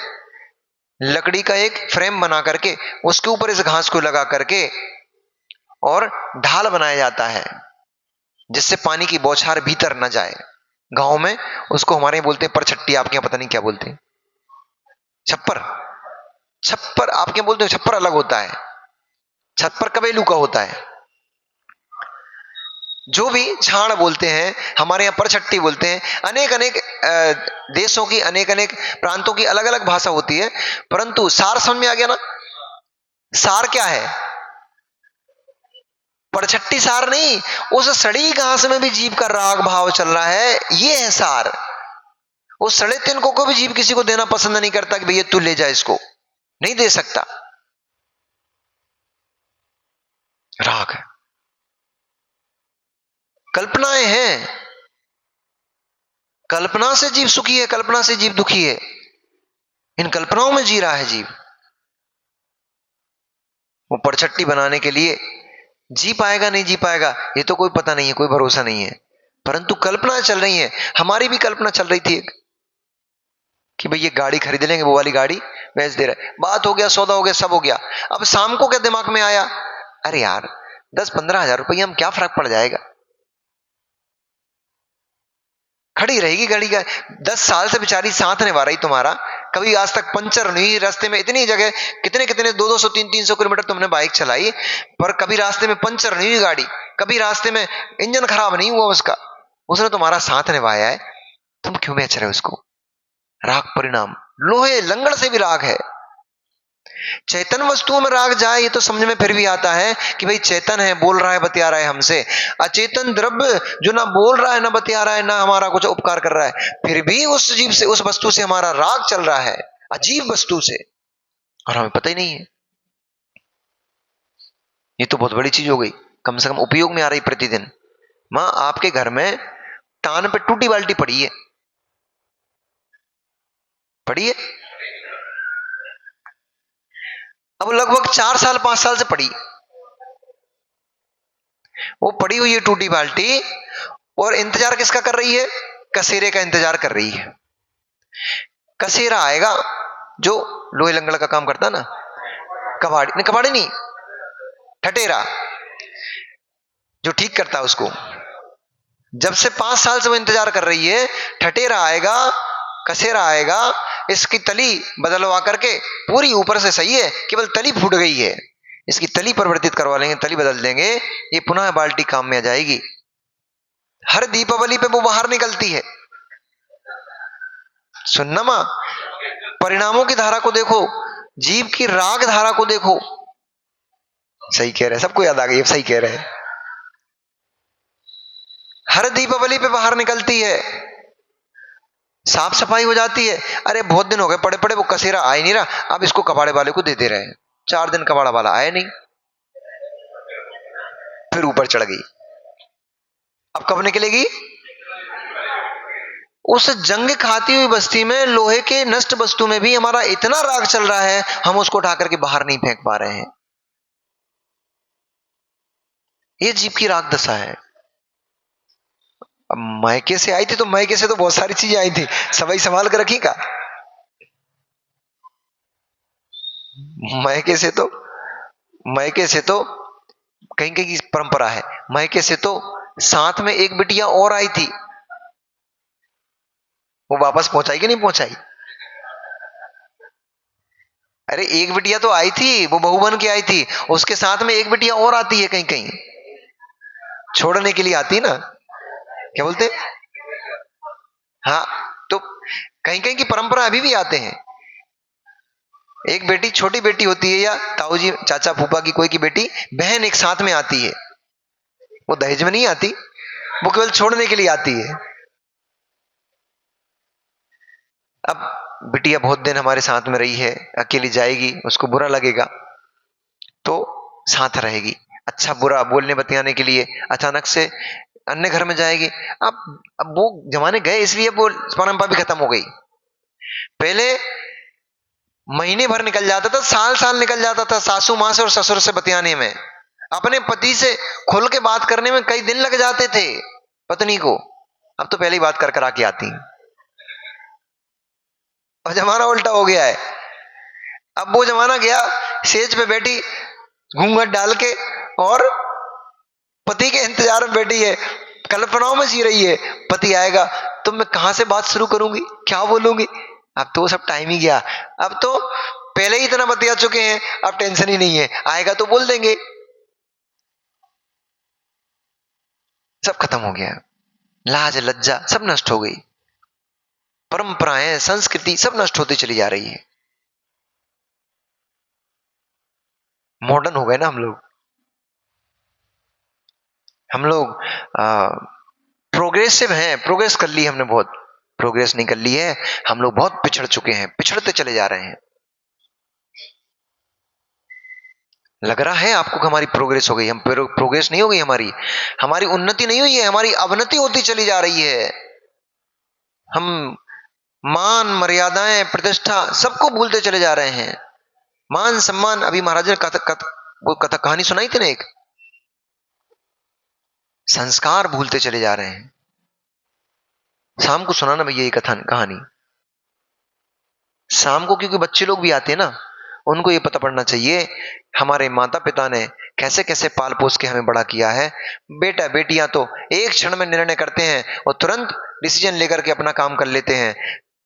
लकड़ी का एक फ्रेम बना करके उसके ऊपर इस घास को लगा करके और ढाल बनाया जाता है, जिससे पानी की बौछार भीतर न जाए। गांव में उसको हमारे बोलते हैं परछट्टी, आपके यहां पता नहीं क्या बोलते हैं, छप्पर। छप्पर आपके बोलते हैं, छप्पर अलग होता है, छप्पर कबेलू का होता है। जो भी झाड़ बोलते हैं, हमारे यहां परछट्टी बोलते हैं। अनेक अनेक देशों की, अनेक अनेक प्रांतों की अलग अलग भाषा होती है, परंतु सार समझ में आ गया ना? सार क्या है? परछट्टी सार नहीं, उस सड़ी घास में भी जीव का राग भाव चल रहा है, ये है सार। उस सड़े तिनकों को भी जीव किसी को देना पसंद नहीं करता कि भैया तू ले जा, इसको नहीं दे सकता। राग है, कल्पनाएं हैं, कल्पना से जीव सुखी है, कल्पना से जीव दुखी है, इन कल्पनाओं में जी रहा है जीव। वो परछट्टी बनाने के लिए जी पाएगा नहीं जी पाएगा ये तो कोई पता नहीं है, कोई भरोसा नहीं है। परंतु कल्पना चल रही है, हमारी भी कल्पना चल रही थी एक, कि भाई ये गाड़ी खरीद लेंगे, वो वाली गाड़ी बेच दे रहे, बात हो गया, सौदा हो गया, सब हो गया। अब शाम को क्या दिमाग में आया, अरे यार 10-15 हजार रुपये हम क्या फर्क पड़ जाएगा, खड़ी रहेगी गाड़ी का, 10 साल से बेचारी साथ निभा रही तुम्हारा, कभी आज तक पंचर नहीं, रास्ते में इतनी जगह, कितने कितने 200-300 किलोमीटर तुमने बाइक चलाई, पर कभी रास्ते में पंचर नहीं हुई गाड़ी, कभी रास्ते में इंजन खराब नहीं हुआ उसका, उसने तुम्हारा साथ निभाया है, तुम क्यों बेच रहे हो उसको। राग परिणाम, लोहे लंगड़ से भी राग है। चैतन वस्तुओं में राग जाए ये तो समझ में फिर भी आता है कि भाई चेतन है, बोल रहा है, बतिया रहा है हमसे। अचेतन द्रव्य जो ना बोल रहा है, ना बतिया रहा है, ना हमारा कुछ उपकार कर रहा है, फिर भी उस जीव से, उस वस्तु से हमारा राग चल रहा है, अजीब वस्तु से, और हमें पता ही नहीं है। ये तो बहुत बड़ी चीज हो गई, कम से कम उपयोग में आ रही प्रतिदिन। मां आपके घर में तान पे टूटी बाल्टी पड़ी है, पड़ी है, अब लगभग 4 साल 5 साल से पड़ी, वो पड़ी हुई है टूटी बाल्टी, और इंतजार किसका कर रही है, कसेरे का इंतजार कर रही है। कसेरा आएगा जो लोहे लंगड़ का काम करता ना, कबाड़ी नहीं, कबाड़ी नहीं, ठटेरा जो ठीक करता है उसको, जब से 5 साल से वो इंतजार कर रही है, ठटेरा आएगा, कसेरा आएगा, इसकी तली बदलवा करके, पूरी ऊपर से सही है, केवल तली फूट गई है, इसकी तली परिवर्तित करवा लेंगे, तली बदल देंगे, ये पुनः बाल्टी काम में आ जाएगी। हर दीपावली पे वो बाहर निकलती है। सुनना मां, परिणामों की धारा को देखो, जीव की राग धारा को देखो। सही कह रहे हैं, सबको याद आ गई, सही कह रहे हैं। हर दीपावली पे बाहर निकलती है, साफ सफाई हो जाती है, अरे बहुत दिन हो गए पड़े पड़े, वो कसेरा आ ही नहीं रहा, अब इसको कबाड़े वाले को दे दे रहे हैं। 4 दिन कबाड़ा वाला आया नहीं, फिर ऊपर चढ़ गई, अब कब निकलेगी। उस जंग खाती हुई बस्ती में, लोहे के नष्ट वस्तु में भी हमारा इतना राग चल रहा है, हम उसको उठा करके बाहर नहीं फेंक पा रहे हैं। ये जीव की राग दशा है। अब मायके से आई थी तो मायके से तो बहुत सारी चीजें आई थी, सवाई संभाल कर रखी का। मायके से तो, मायके से तो कहीं कहीं की परंपरा है, मायके से तो साथ में एक बिटिया और आई थी, वो वापस पहुंचाई कि नहीं पहुंचाई। अरे एक बिटिया तो आई थी, वो बहू बन के आई थी, उसके साथ में एक बिटिया और आती है, कहीं कहीं छोड़ने के लिए आती ना, क्या बोलते, हाँ, तो कहीं कहीं की परंपरा अभी भी आते हैं। एक बेटी, छोटी बेटी होती है, या ताऊ जी, चाचा, फूफा की कोई की बेटी, बहन एक साथ में आती है, वो दहेज में नहीं आती, वो केवल छोड़ने के लिए आती है। अब बिटिया बहुत दिन हमारे साथ में रही है, अकेली जाएगी, उसको बुरा लगेगा, तो साथ रहेगी, अच्छा बुरा बोलने बतियाने के लिए, अचानक से अन्य घर में जाएगी। अब वो जमाने गए, इसलिए वो परंपरा भी खत्म हो गई। पहले महीने भर निकल जाता था, साल साल निकल जाता था सासू मां से और ससुर से बतियाने में, अपने पति से खुल के बात करने में कई दिन लग जाते थे पत्नी को। अब तो पहले ही बात कर कर आके आती, और जमाना उल्टा हो गया है। अब वो जमाना गया, सेज पे बैठी घूंघट डाल के और पति के इंतजार में बैठी है, कल्पनाओं में जी रही है, पति आएगा तो मैं कहां से बात शुरू करूंगी, क्या बोलूंगी। अब तो सब टाइम ही गया, अब तो पहले ही इतना बतिया चुके हैं, अब टेंशन ही नहीं है, आएगा तो बोल देंगे। सब खत्म हो गया, लाज लज्जा सब नष्ट हो गई, परंपराएं संस्कृति सब नष्ट होती चली जा रही है। मॉडर्न हो गए ना हम लोग, हम लोग प्रोग्रेसिव हैं, प्रोग्रेस कर ली हमने, बहुत प्रोग्रेस नहीं कर ली है, हम लोग बहुत पिछड़ चुके हैं, पिछड़ते चले जा रहे हैं। लग रहा है आपको कि हमारी प्रोग्रेस हो गई, हम प्रोग्रेस नहीं हो गई, हमारी हमारी उन्नति नहीं हुई है, हमारी अवनति होती चली जा रही है। हम मान मर्यादाएं प्रतिष्ठा सबको भूलते चले जा रहे हैं। मान सम्मान, अभी महाराज ने वो कथा कहानी सुनाई थी ना एक, संस्कार भूलते चले जा रहे हैं। शाम को सुनाना भैया ये कथा कहानी शाम को, क्योंकि बच्चे लोग भी आते हैं ना, उनको ये पता पड़ना चाहिए हमारे माता पिता ने कैसे कैसे पाल पोस के हमें बड़ा किया है। बेटा बेटियां तो एक क्षण में निर्णय करते हैं और तुरंत डिसीजन लेकर के अपना काम कर लेते हैं।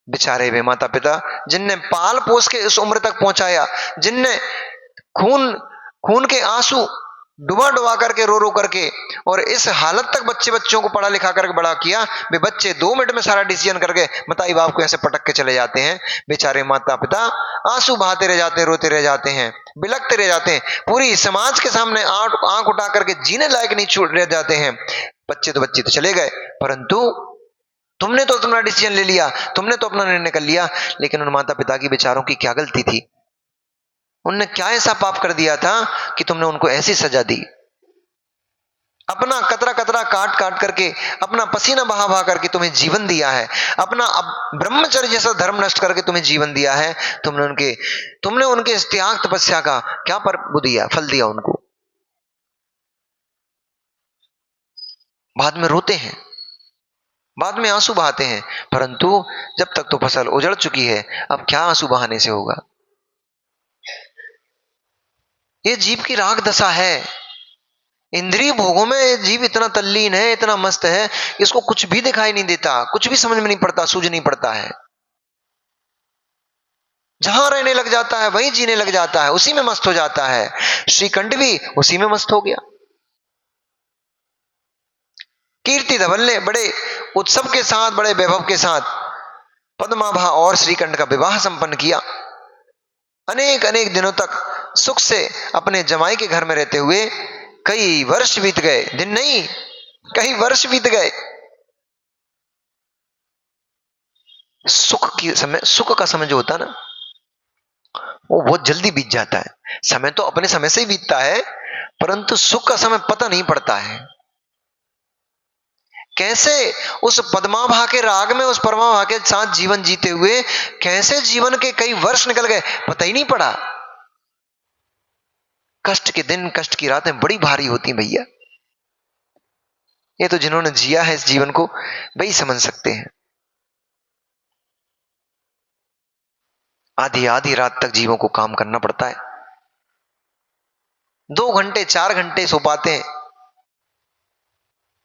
बेचारे वे माता पिता जिनने पाल पोस के इस उम्र तक पहुंचाया, जिनने खून खून के आंसू डुबा डुबा करके रो रो करके और इस हालत तक बच्चों को पढ़ा लिखा करके बड़ा किया, वे बच्चे 2 मिनट में सारा डिसीजन करके माताई बाप को ऐसे पटक के चले जाते हैं। बेचारे माता पिता आंसू बहाते रह जाते हैं, रोते रह जाते हैं, बिलखते रह जाते हैं, पूरी समाज के सामने आंख उठा करके जीने लायक नहीं छूट रह जाते हैं। बच्चे तो चले गए, परंतु तुमने तो अपना डिसीजन ले लिया, तुमने तो अपना निर्णय कर लिया, लेकिन उन माता पिता की बेचारों की क्या गलती थी? उनने क्या ऐसा पाप कर दिया था कि तुमने उनको ऐसी सजा दी? अपना कतरा कतरा काट काट करके, अपना पसीना बहा बहा करके तुम्हें जीवन दिया है, अपना ब्रह्मचर्य जैसा धर्म नष्ट करके तुम्हें जीवन दिया है। तुमने उनके इस त्याग तपस्या का क्या फल दिया उनको? बाद में रोते हैं, बाद में आंसू बहाते हैं, परंतु जब तक तो फसल उजड़ चुकी है, अब क्या आंसू बहाने से होगा? ये जीव की राग दशा है। इंद्रिय भोगों में जीव इतना तल्लीन है, इतना मस्त है, इसको कुछ भी दिखाई नहीं देता, कुछ भी समझ में नहीं पड़ता, सूझ नहीं पड़ता है। जहां रहने लग जाता है वहीं जीने लग जाता है, उसी में मस्त हो जाता है। श्रीकंठ भी उसी में मस्त हो गया। कीर्ति धवल ने बड़े उत्सव के साथ, बड़े वैभव के साथ पद्माभा और श्रीकंठ का विवाह संपन्न किया। अनेक अनेक दिनों तक सुख से अपने जमाई के घर में रहते हुए कई वर्ष बीत गए, दिन नहीं कई वर्ष बीत गए। सुख का समय जो होता है ना, वो बहुत जल्दी बीत जाता है। समय तो अपने समय से ही बीतता है, परंतु सुख का समय पता नहीं पड़ता है। कैसे उस पद्माभा के राग में, उस परमाभा के साथ जीवन जीते हुए कैसे जीवन के कई वर्ष निकल गए, पता ही नहीं पड़ा। कष्ट के दिन, कष्ट की रातें बड़ी भारी होती भैया। ये तो जिन्होंने जिया है इस जीवन को वही समझ सकते हैं। आधी आधी रात तक जीवों को काम करना पड़ता है। 2 घंटे 4 घंटे सो पाते हैं,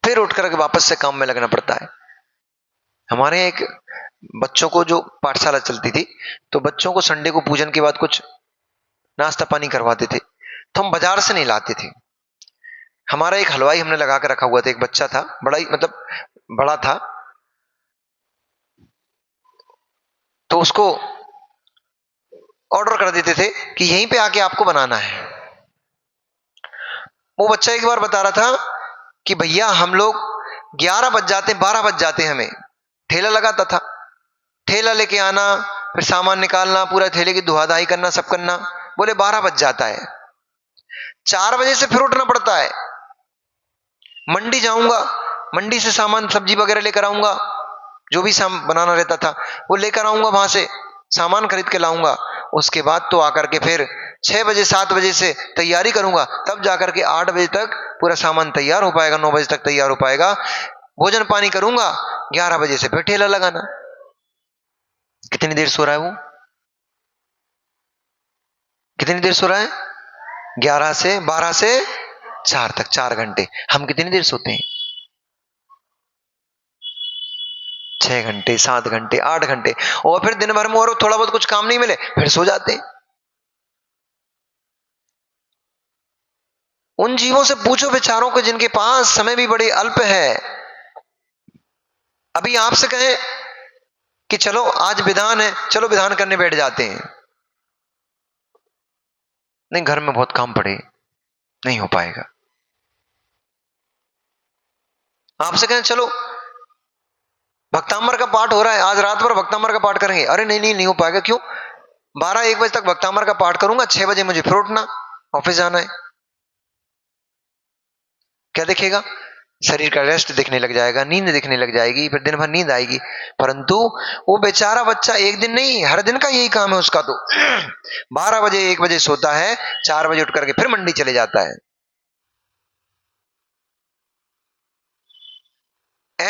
फिर उठकर के वापस से काम में लगना पड़ता है। हमारे एक बच्चों को जो पाठशाला चलती थी, तो बच्चों को संडे को पूजन के बाद कुछ नाश्ता पानी करवाते थे, तो हम बाजार से नहीं लाते थे। हमारा एक हलवाई हमने लगा कर रखा हुआ था, एक बच्चा था, बड़ा ही मतलब बड़ा था, तो उसको ऑर्डर कर देते थे कि यहीं पे आके आपको बनाना है। वो बच्चा एक बार बता रहा था कि भैया हम लोग 11 बज जाते, 12 बज जाते, हमें ठेला लगाता था, ठेला लेके आना, फिर सामान निकालना, पूरा ठेले की धुआधाई करना, सब करना, बोले 12 बज जाता है। 4 बजे से फिर उठना पड़ता है, मंडी जाऊंगा, मंडी से सामान सब्जी वगैरह लेकर आऊंगा, जो भी बनाना रहता था वो लेकर आऊंगा, वहां से सामान खरीद के लाऊंगा। उसके बाद तो आकर के फिर 6 बजे 7 बजे से तैयारी करूंगा, तब जाकर के 8 बजे तक पूरा सामान तैयार हो पाएगा, 9 बजे तक तैयार हो पाएगा, भोजन पानी करूंगा, 11 बजे से फिर ठेला लगाना। कितनी देर सो रहा है वो? कितनी देर सो रहा है? 11 से 12 से 4 तक, 4 घंटे। हम कितनी देर सोते हैं? 6 घंटे 7 घंटे 8 घंटे, और फिर दिन भर में और थोड़ा बहुत कुछ काम नहीं मिले फिर सो जाते हैं। उन जीवों से पूछो बेचारों को जिनके पास समय भी बड़ी अल्प है। अभी आपसे कहें कि चलो आज विधान है, चलो विधान करने बैठ जाते हैं, नहीं घर में बहुत काम पड़े, नहीं हो पाएगा। आपसे कहें चलो भक्तामर का पाठ हो रहा है, आज रात भर भक्तामर का पाठ करेंगे, अरे नहीं नहीं नहीं हो पाएगा। क्यों? 12-1 बजे तक भक्तामर का पाठ करूंगा, 6 बजे मुझे फिर उठना, ऑफिस जाना है। क्या दिखेगा? शरीर का रेस्ट दिखने लग जाएगा, नींद दिखने लग जाएगी, फिर दिन भर नींद आएगी। परंतु वो बेचारा बच्चा एक दिन नहीं, हर दिन का यही काम है उसका। तो 12 बजे 1 बजे सोता है, 4 बजे उठ करके फिर मंडी चले जाता है।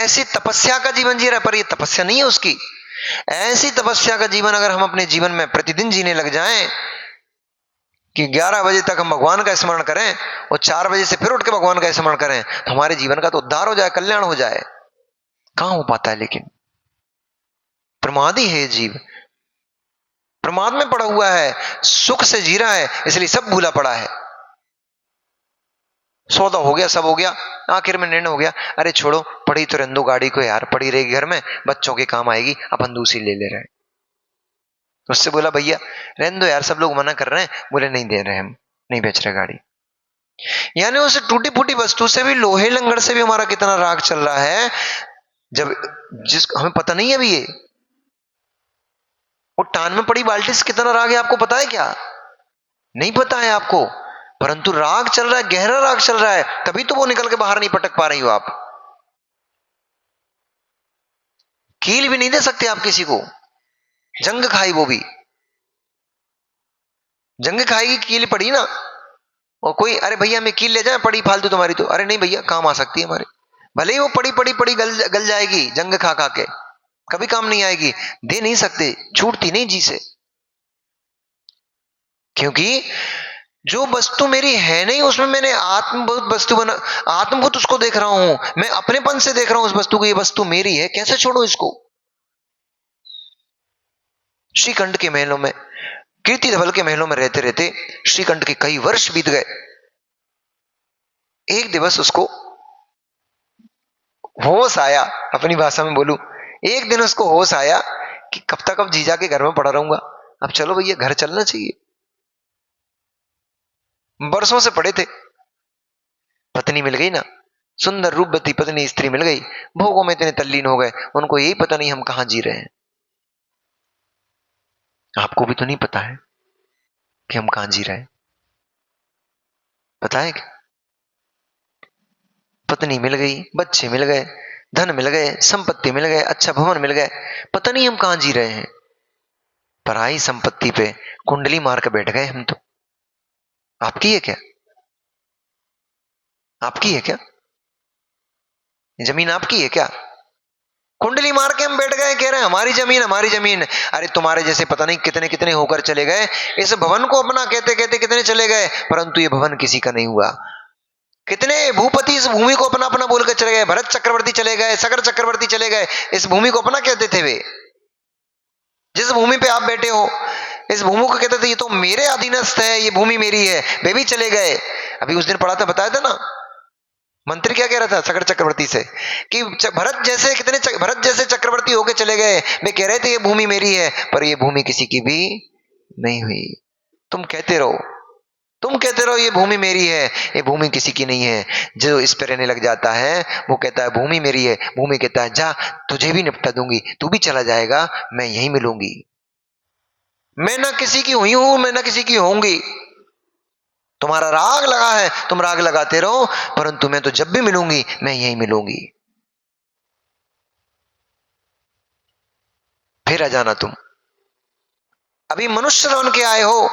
ऐसी तपस्या का जीवन जी रहा है, पर ये तपस्या नहीं है उसकी। ऐसी तपस्या का जीवन अगर हम अपने जीवन में प्रतिदिन जीने लग जाएं कि 11 बजे तक हम भगवान का स्मरण करें और 4 बजे से फिर उठ के भगवान का स्मरण करें, तो हमारे जीवन का तो उद्धार हो जाए, कल्याण हो जाए। कहां हो पाता है? लेकिन प्रमादी है ये जीव, प्रमाद में पड़ा हुआ है, सुख से जी रहा है, इसलिए सब भूला पड़ा है। सौदा हो गया, सब हो गया, आखिर में निर्णय हो गया, अरे छोड़ो, पड़ी तो रहने दो गाड़ी को यार, पड़ी रहेगी घर में, बच्चों के काम आएगी, अपन दूसरी ले ले रहे हैं। उससे बोला भैया रहने दो यार, सब लोग मना कर रहे हैं। बोले नहीं दे रहे, हम नहीं बेच रहे गाड़ी। यानी उस टूटी फूटी वस्तु से भी, लोहे लंगड़ से भी हमारा कितना राग चल रहा है, जब जिस हमें पता नहीं है अभी। ये वो टान में पड़ी बाल्टी से कितना राग है आपको पता है क्या? नहीं पता है आपको, परंतु राग चल रहा है, गहरा राग चल रहा है, तभी तो वो निकल के बाहर नहीं पटक पा रही हो आप। कील भी नहीं दे सकते आप किसी को, जंग खाई, वो भी जंग खाएगी, कील पड़ी ना। और कोई अरे भैया हमें कील ले जाए पड़ी फालतू तुम्हारी, तो अरे नहीं भैया काम आ सकती है हमारे, भले ही वो पड़ी पड़ी पड़ी गल जाएगी, जंग खा खा के कभी काम नहीं आएगी, दे नहीं सकते, छूटती नहीं जी से। क्योंकि जो वस्तु मेरी है नहीं, उसमें मैंने आत्मभूत वस्तु बना, आत्मभूत उसको देख रहा हूं, मैं अपनेपन से देख रहा हूं उस वस्तु को, ये वस्तु मेरी है, कैसे छोड़ो इसको। श्रीकंठ के महलों में, कीर्ति धवल के महलों में रहते रहते श्रीकंठ के कई वर्ष बीत गए। एक दिवस उसको होश आया, अपनी भाषा में बोलूं, एक दिन उसको होश आया कि कब तक अब जीजा के घर में पड़ा रहूंगा, अब चलो भैया घर चलना चाहिए। बरसों से पड़े थे, पत्नी मिल गई ना, सुंदर रूपवती पत्नी स्त्री मिल गई, भोगों में इतने तल्लीन हो गए, उनको यही पता नहीं हम कहां जी रहे हैं। आपको भी तो नहीं पता है कि हम कहां जी रहे हैं, पता है क्या? पत्नी मिल गई, बच्चे मिल गए, धन मिल गए, संपत्ति मिल गए, अच्छा भवन मिल गए, पता नहीं हम कहां जी रहे हैं। पराई संपत्ति पे कुंडली मार के बैठ गए हम तो। आपकी है क्या? आपकी है क्या? जमीन आपकी है क्या? कुंडली मार के हम बैठ गए, कह रहे हैं हमारी जमीन, हमारी जमीन। अरे तुम्हारे जैसे पता नहीं कितने कितने होकर चले गए, इस भवन को अपना कहते कहते कितने चले गए, परंतु ये भवन किसी का नहीं हुआ। कितने भूपति इस भूमि को अपना अपना बोलकर चले गए, भरत चक्रवर्ती चले गए, सगर चक्रवर्ती चले गए, इस भूमि को अपना कहते थे वे। जिस भूमि पे आप बैठे हो, इस भूमि को कहते थे ये तो मेरे अधीनस्थ है, ये भूमि मेरी है, वे भी चले गए। अभी उस दिन पढ़ा था, बताया था ना, मंत्री क्या कह रहा था सगर चक्रवर्ती से कि भरत जैसे चक्रवर्ती होके चले गए, वे कह रहे थे ये भूमि मेरी है, पर ये भूमि किसी की भी नहीं हुई। तुम कहते रहो ये भूमि मेरी है, ये भूमि किसी की नहीं है। जो इस पर रहने लग जाता है वो कहता है भूमि मेरी है, भूमि कहता है जा तुझे भी निपटा दूंगी, तू भी चला जाएगा, मैं यहीं मिलूंगी, मैं ना किसी की हुई हूं, मैं ना किसी की होंगी। तुम्हारा राग लगा है, तुम राग लगाते रहो, परंतु मैं तो जब भी मिलूंगी मैं यहीं मिलूंगी। फिर आ जाना तुम, अभी मनुष्य बन के आए हो,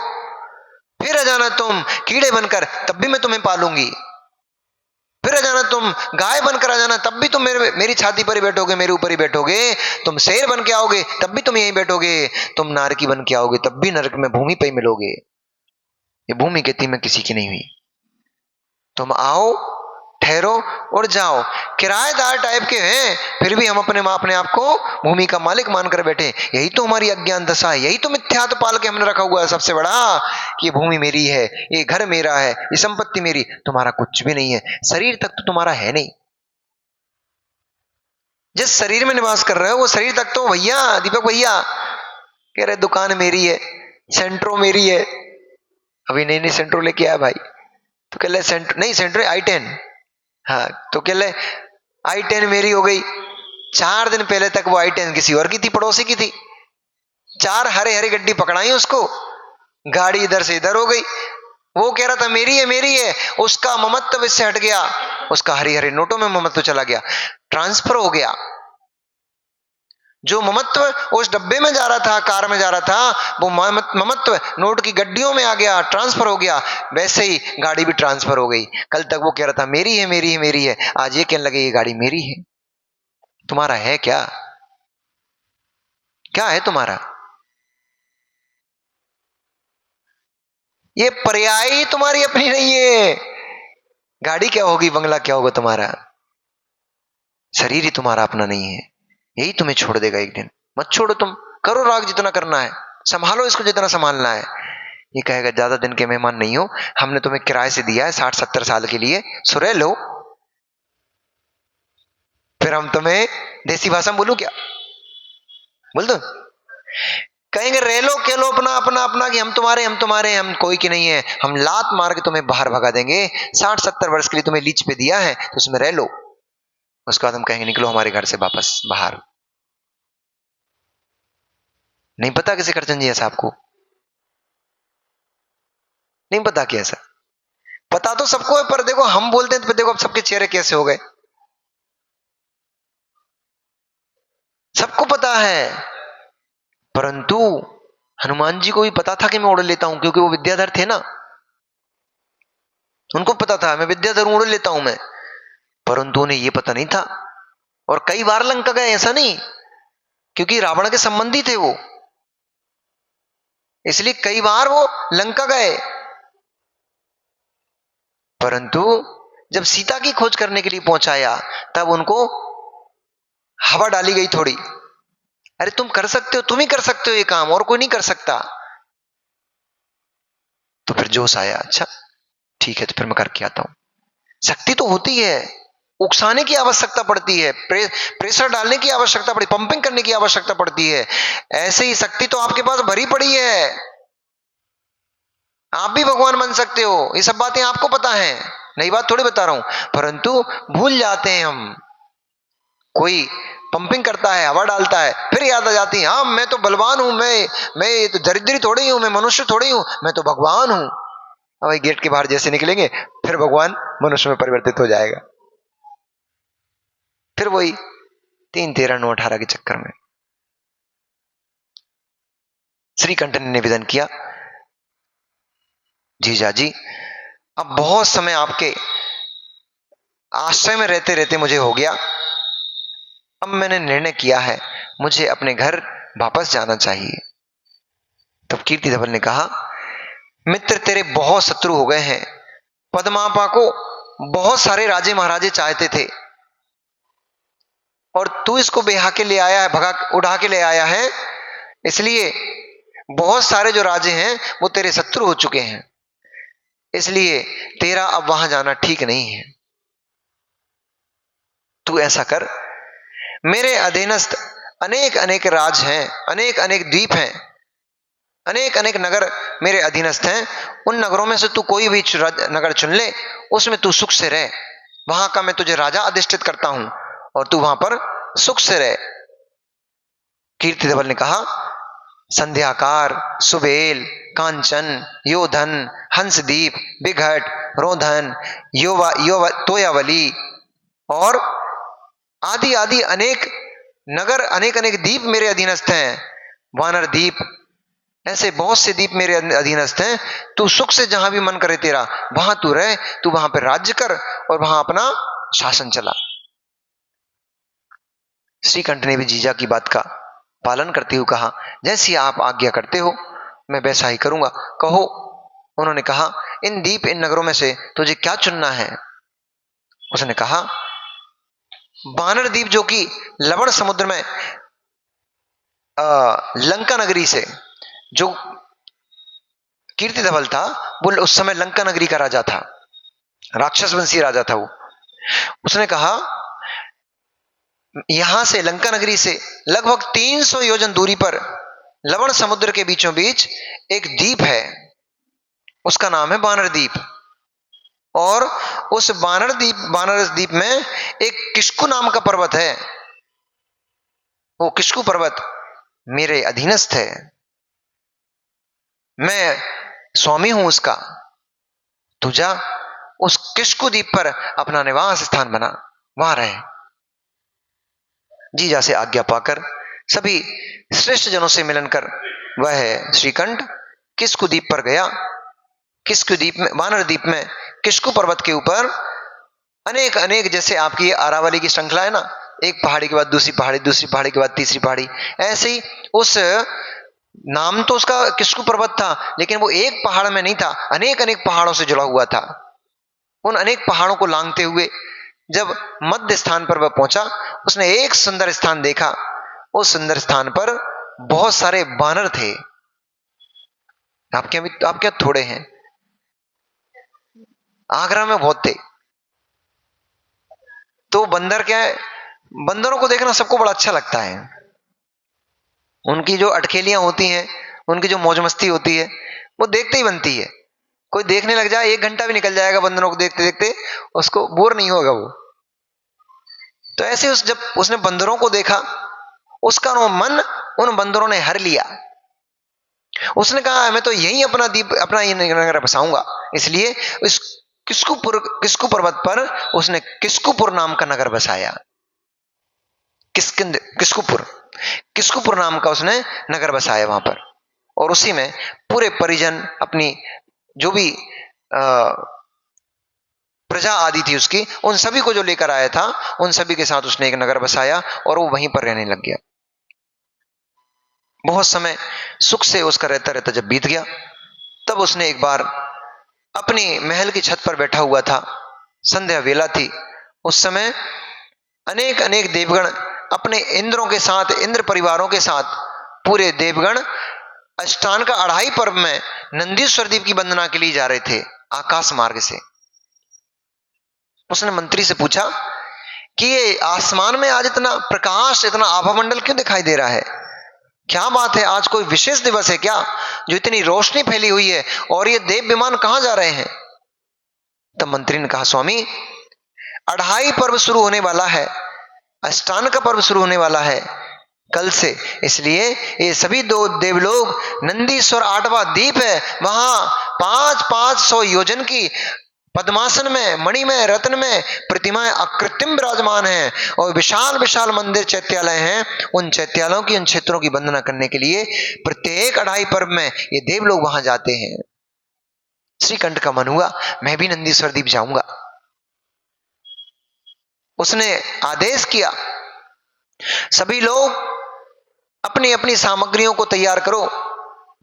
फिर आ जाना तुम कीड़े बनकर, तब भी मैं तुम्हें पालूंगी। फिर आ जाना तुम गाय बनकर, आ जाना तब भी तुम मेरी छाती पर ही बैठोगे, मेरे ऊपर ही बैठोगे। तुम शेर बन के आओगे तब भी तुम यहीं बैठोगे, तुम नारकी बन के आओगे तब भी नरक में भूमि पर ही मिलोगे। ये भूमि कहती मैं किसी की नहीं हुई, तुम आओ ठहरो और जाओ। किराएदार टाइप के हैं, फिर भी हम अपने आप को भूमि का मालिक मानकर बैठे। यही तो हमारी अज्ञान दशा है, यही तो मिथ्यात्व पाल के हमने रखा हुआ है सबसे बड़ा, कि ये भूमि मेरी है, ये घर मेरा है, ये संपत्ति मेरी। तुम्हारा कुछ भी नहीं है, शरीर तक तो तुम्हारा है नहीं। जिस शरीर में निवास कर रहे हो वो शरीर तक तो भैया, दीपक भैया कह रहे दुकान मेरी है, सेंट्रो मेरी है, अभी नई नई सेंट्रो लेके आया भाई, तो कह ले सेंट्रो नहीं, सेंट्रो i10, हाँ तो कह ले i10 मेरी हो गई। 4 दिन पहले तक वो i10 किसी और की थी, पड़ोसी की थी। 4 हरे हरे गड्डी पकड़ाई उसको, गाड़ी इधर से इधर हो गई। वो कह रहा था मेरी है मेरी है, उसका ममत्व इससे हट गया, उसका हरी हरे नोटों में ममत्व चला गया, ट्रांसफर हो गया। जो ममत्व उस डब्बे में जा रहा था, कार में जा रहा था, वो ममत्व नोट की गड्डियों में आ गया, ट्रांसफर हो गया। वैसे ही गाड़ी भी ट्रांसफर हो गई। कल तक वो कह रहा था मेरी है मेरी है मेरी है, आज ये कहने लगे ये गाड़ी मेरी है। तुम्हारा है क्या? क्या है तुम्हारा? ये पर्याय ही तुम्हारी अपनी नहीं है। गाड़ी क्या होगी, बंगला क्या होगा तुम्हारा, शरीर ही तुम्हारा अपना नहीं है। यही तुम्हें छोड़ देगा एक दिन। मत छोड़ो, तुम करो राग जितना करना है, संभालो इसको जितना संभालना है। ये कहेगा ज्यादा दिन के मेहमान नहीं हो, हमने तुम्हें किराए से दिया है 60-70 साल के लिए, सो रह लो। फिर हम तुम्हें देसी भाषा में बोलूं क्या, बोल दो, कहेंगे रह लो, कह लो अपना अपना अपना कि हम तुम्हारे हम तुम्हारे, हम कोई की नहीं है, हम लात मार के तुम्हें बाहर भगा देंगे। 60-70 वर्ष के लिए तुम्हें लीज पे दिया है तो उसमें रह लो। उसके बाद हम कहेंगे निकलो हमारे घर से वापस बाहर। नहीं पता किसी करचन जी ऐसा आपको? नहीं पता कि ऐसा? पता तो सबको है, पर देखो हम बोलते हैं तो देखो अब सबके चेहरे कैसे हो गए। सबको पता है, परंतु हनुमान जी को भी पता था कि मैं उड़ लेता हूं, क्योंकि वो विद्याधर थे ना। उनको पता था मैं विद्याधर उड़ लेता हूं मैं, परंतु उन्हें यह पता नहीं था। और कई बार लंका गए, ऐसा नहीं, क्योंकि रावण के संबंधी थे वो, इसलिए कई बार वो लंका गए। परंतु जब सीता की खोज करने के लिए पहुंचाया तब उनको हवा डाली गई थोड़ी, अरे तुम कर सकते हो, तुम ही कर सकते हो ये काम, और कोई नहीं कर सकता। तो फिर जोश आया, अच्छा ठीक है तो फिर मैं करके आता हूं। शक्ति तो होती है, उकसाने की आवश्यकता पड़ती है, प्रेशर डालने की आवश्यकता पड़ती, पंपिंग करने की आवश्यकता पड़ती है। ऐसे ही शक्ति तो आपके पास भरी पड़ी है, आप भी भगवान बन सकते हो, ये सब बातें आपको पता है, नई बात थोड़ी बता रहा हूं। परंतु भूल जाते हैं हम, कोई पंपिंग करता है, हवा डालता है, फिर याद आ जाती है हाँ मैं तो बलवान हूं, मैं तो दरिद्री थोड़ी हूं, मैं मनुष्य थोड़ी हूं, मैं तो भगवान हूं। अब गेट के बाहर जैसे निकलेंगे फिर भगवान मनुष्य में परिवर्तित हो जाएगा। फिर वही 3, 13, 9, 18 के चक्कर में। श्रीकंठ ने निवेदन किया, जीजा जी अब बहुत समय आपके आश्रय में रहते रहते मुझे हो गया, अब मैंने निर्णय किया है मुझे अपने घर वापस जाना चाहिए। तब कीर्तिधवल ने कहा, मित्र तेरे बहुत शत्रु हो गए हैं, पद्मापा को बहुत सारे राजे महाराजे चाहते थे और तू इसको बेहा के ले आया है, भगा उड़ा के ले आया है, इसलिए बहुत सारे जो राजे हैं वो तेरे शत्रु हो चुके हैं, इसलिए तेरा अब वहां जाना ठीक नहीं है। तू ऐसा कर, मेरे अधीनस्थ अनेक अनेक राज हैं, अनेक अनेक द्वीप हैं, अनेक अनेक नगर मेरे अधीनस्थ हैं, उन नगरों में से तू कोई भी नगर चुन ले, उसमें तू सुख से रह, वहां का मैं तुझे राजा अधिष्ठित करता हूं और तू वहां पर सुख से रह। कीर्तिधवल ने कहा, संध्याकार, सुबेल, कांचन, योधन, हंसदीप, बिघट, रोधन, तोयावली और आदि आदि अनेक नगर, अनेक अनेक द्वीप मेरे अधीनस्थ हैं, वानर द्वीप, ऐसे बहुत से द्वीप मेरे अधीनस्थ हैं, तू सुख से जहां भी मन करे तेरा वहां तू रह, तू वहां पर राज्य कर और वहां अपना शासन चला। श्रीकंठ ने भी जीजा की बात का पालन करते हुए कहा, जैसी आप आज्ञा करते हो मैं वैसा ही करूंगा, कहो। उन्होंने कहा, इन द्वीप इन नगरों में से तुझे क्या चुनना है? उसने कहा, वानर द्वीप जो कि लवण समुद्र में लंका नगरी से, जो कीर्तिधवल था वो उस समय लंका नगरी का राजा था, राक्षस वंशी राजा था वो। उसने कहा, यहां से लंका नगरी से लगभग 300 योजन दूरी पर लवण समुद्र के बीचों बीच एक द्वीप है, उसका नाम है वानर द्वीप। और उस वानर द्वीप में एक किष्कु नाम का पर्वत है, वो किष्कु पर्वत मेरे अधीनस्थ है, मैं स्वामी हूं उसका। तू जा उस किष्कु द्वीप पर अपना निवास स्थान बना, वहां रहे। जीजा से आज्ञा पाकर सभी श्रेष्ठ जनों से मिलन कर वह श्रीकंठ किष्कु द्वीप पर गया। किष्कु द्वीप में, वानर द्वीप में किष्कु पर्वत के ऊपर अनेक अनेक, जैसे आपकी अरावली की श्रृंखला है ना, एक पहाड़ी के बाद दूसरी पहाड़ी, दूसरी पहाड़ी के बाद तीसरी पहाड़ी, ऐसे ही उस नाम तो उसका किस्कू पर्वत था, लेकिन वो एक पहाड़ में नहीं था, अनेक अनेक पहाड़ों से जुड़ा हुआ था। उन अनेक पहाड़ों को लांघते हुए जब मध्य स्थान पर वह पहुंचा, उसने एक सुंदर स्थान देखा। उस सुंदर स्थान पर बहुत सारे बानर थे। आप क्या थोड़े हैं, आगरा में बहुत थे। तो बंदर क्या है, बंदरों को देखना सबको बड़ा अच्छा लगता है। उनकी जो अटखेलियां होती हैं, उनकी जो मौज मस्ती होती है, वो देखते ही बनती है। कोई देखने लग जाए, 1 घंटा भी निकल जाएगा बंदरों को देखते देखते, उसको बोर नहीं होगा वो। तो ऐसे जब उसने बंदरों को देखा, उसका मन उन बंदरों ने हर लिया। उसने कहा मैं तो यही अपना ये नगर बसाऊंगा। इसलिए इस किस्कू पर्वत पर उसने किस्कूपुर नाम का नगर बसाया। किस्कूपुर नाम का उसने नगर बसाया वहां पर। और उसी में पूरे परिजन, अपनी जो भी प्रजा आदि थी उसकी, उन सभी को जो लेकर आया था, उन सभी के साथ उसने एक नगर बसाया और वो वहीं पर रहने लग गया। बहुत समय सुख से उसका रहता रहता जब बीत गया, तब उसने एक बार अपनी महल की छत पर बैठा हुआ था, संध्या वेला थी। उस समय अनेक अनेक देवगण अपने इंद्रों के साथ, इंद्र परिवारों के साथ, पूरे देवगण अष्टान का 2.5 पर्व में नंदीश्वर देव की वंदना के लिए जा रहे थे आकाश मार्ग से। उसने मंत्री से पूछा कि ये आसमान में आज इतना प्रकाश, इतना आभा मंडल क्यों दिखाई दे रहा है? क्या बात है, आज कोई विशेष दिवस है क्या, जो इतनी रोशनी फैली हुई है? और ये देव विमान कहां जा रहे हैं? तब मंत्री ने कहा, स्वामी 2.5 पर्व शुरू होने वाला है, अष्टान का पर्व शुरू होने वाला है कल से। इसलिए ये सभी दो देवलोग, नंदीश्वर 8वां द्वीप है, वहां 500 योजन की पद्मासन में, मणि में, रत्न में प्रतिमाएं अकृत्रिम विराजमान हैं, और विशाल विशाल मंदिर, चैत्यालय हैं। उन चैत्यालयों की, उन क्षेत्रों की वंदना करने के लिए प्रत्येक 2.5 पर्व में ये देव लोग वहां जाते हैं। श्रीकंठ का मन हुआ, मैं भी नंदीश्वर द्वीप जाऊंगा। उसने आदेश किया, सभी लोग अपनी अपनी सामग्रियों को तैयार करो,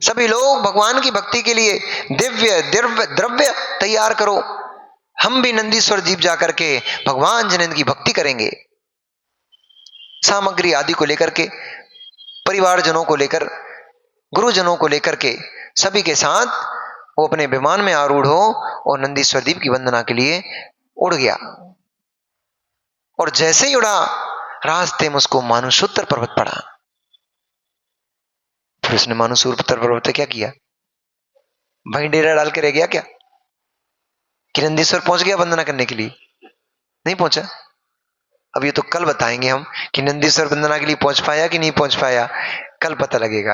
सभी लोग भगवान की भक्ति के लिए दिव्य द्रव्य तैयार करो। हम भी नंदीश्वर द्वीप जाकर के भगवान जिनेंद्र की भक्ति करेंगे। सामग्री आदि को लेकर के, परिवारजनों को लेकर, गुरुजनों को लेकर के, सभी के साथ वो अपने विमान में आरूढ़ हो और नंदीश्वर द्वीप की वंदना के लिए उड़ गया। और जैसे ही उड़ा, रास्ते में उसको मानुषोत्तर पर्वत पड़ा। फिर उसने मानुषोत्तर पर्वत पे क्या किया? वहीं डेरा डाल के रह गया क्या कि नंदीश्वर पहुंच गया वंदना करने के लिए? नहीं पहुंचा। अब ये तो कल बताएंगे हम कि नंदीश्वर वंदना के लिए पहुंच पाया कि नहीं पहुंच पाया, कल पता लगेगा।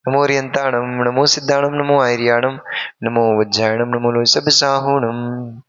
नमो रियंताणम, नमो सिद्धाणम, नमो आर्याणम, नमो वज्रायणम, नमो लोहितसाहुणम।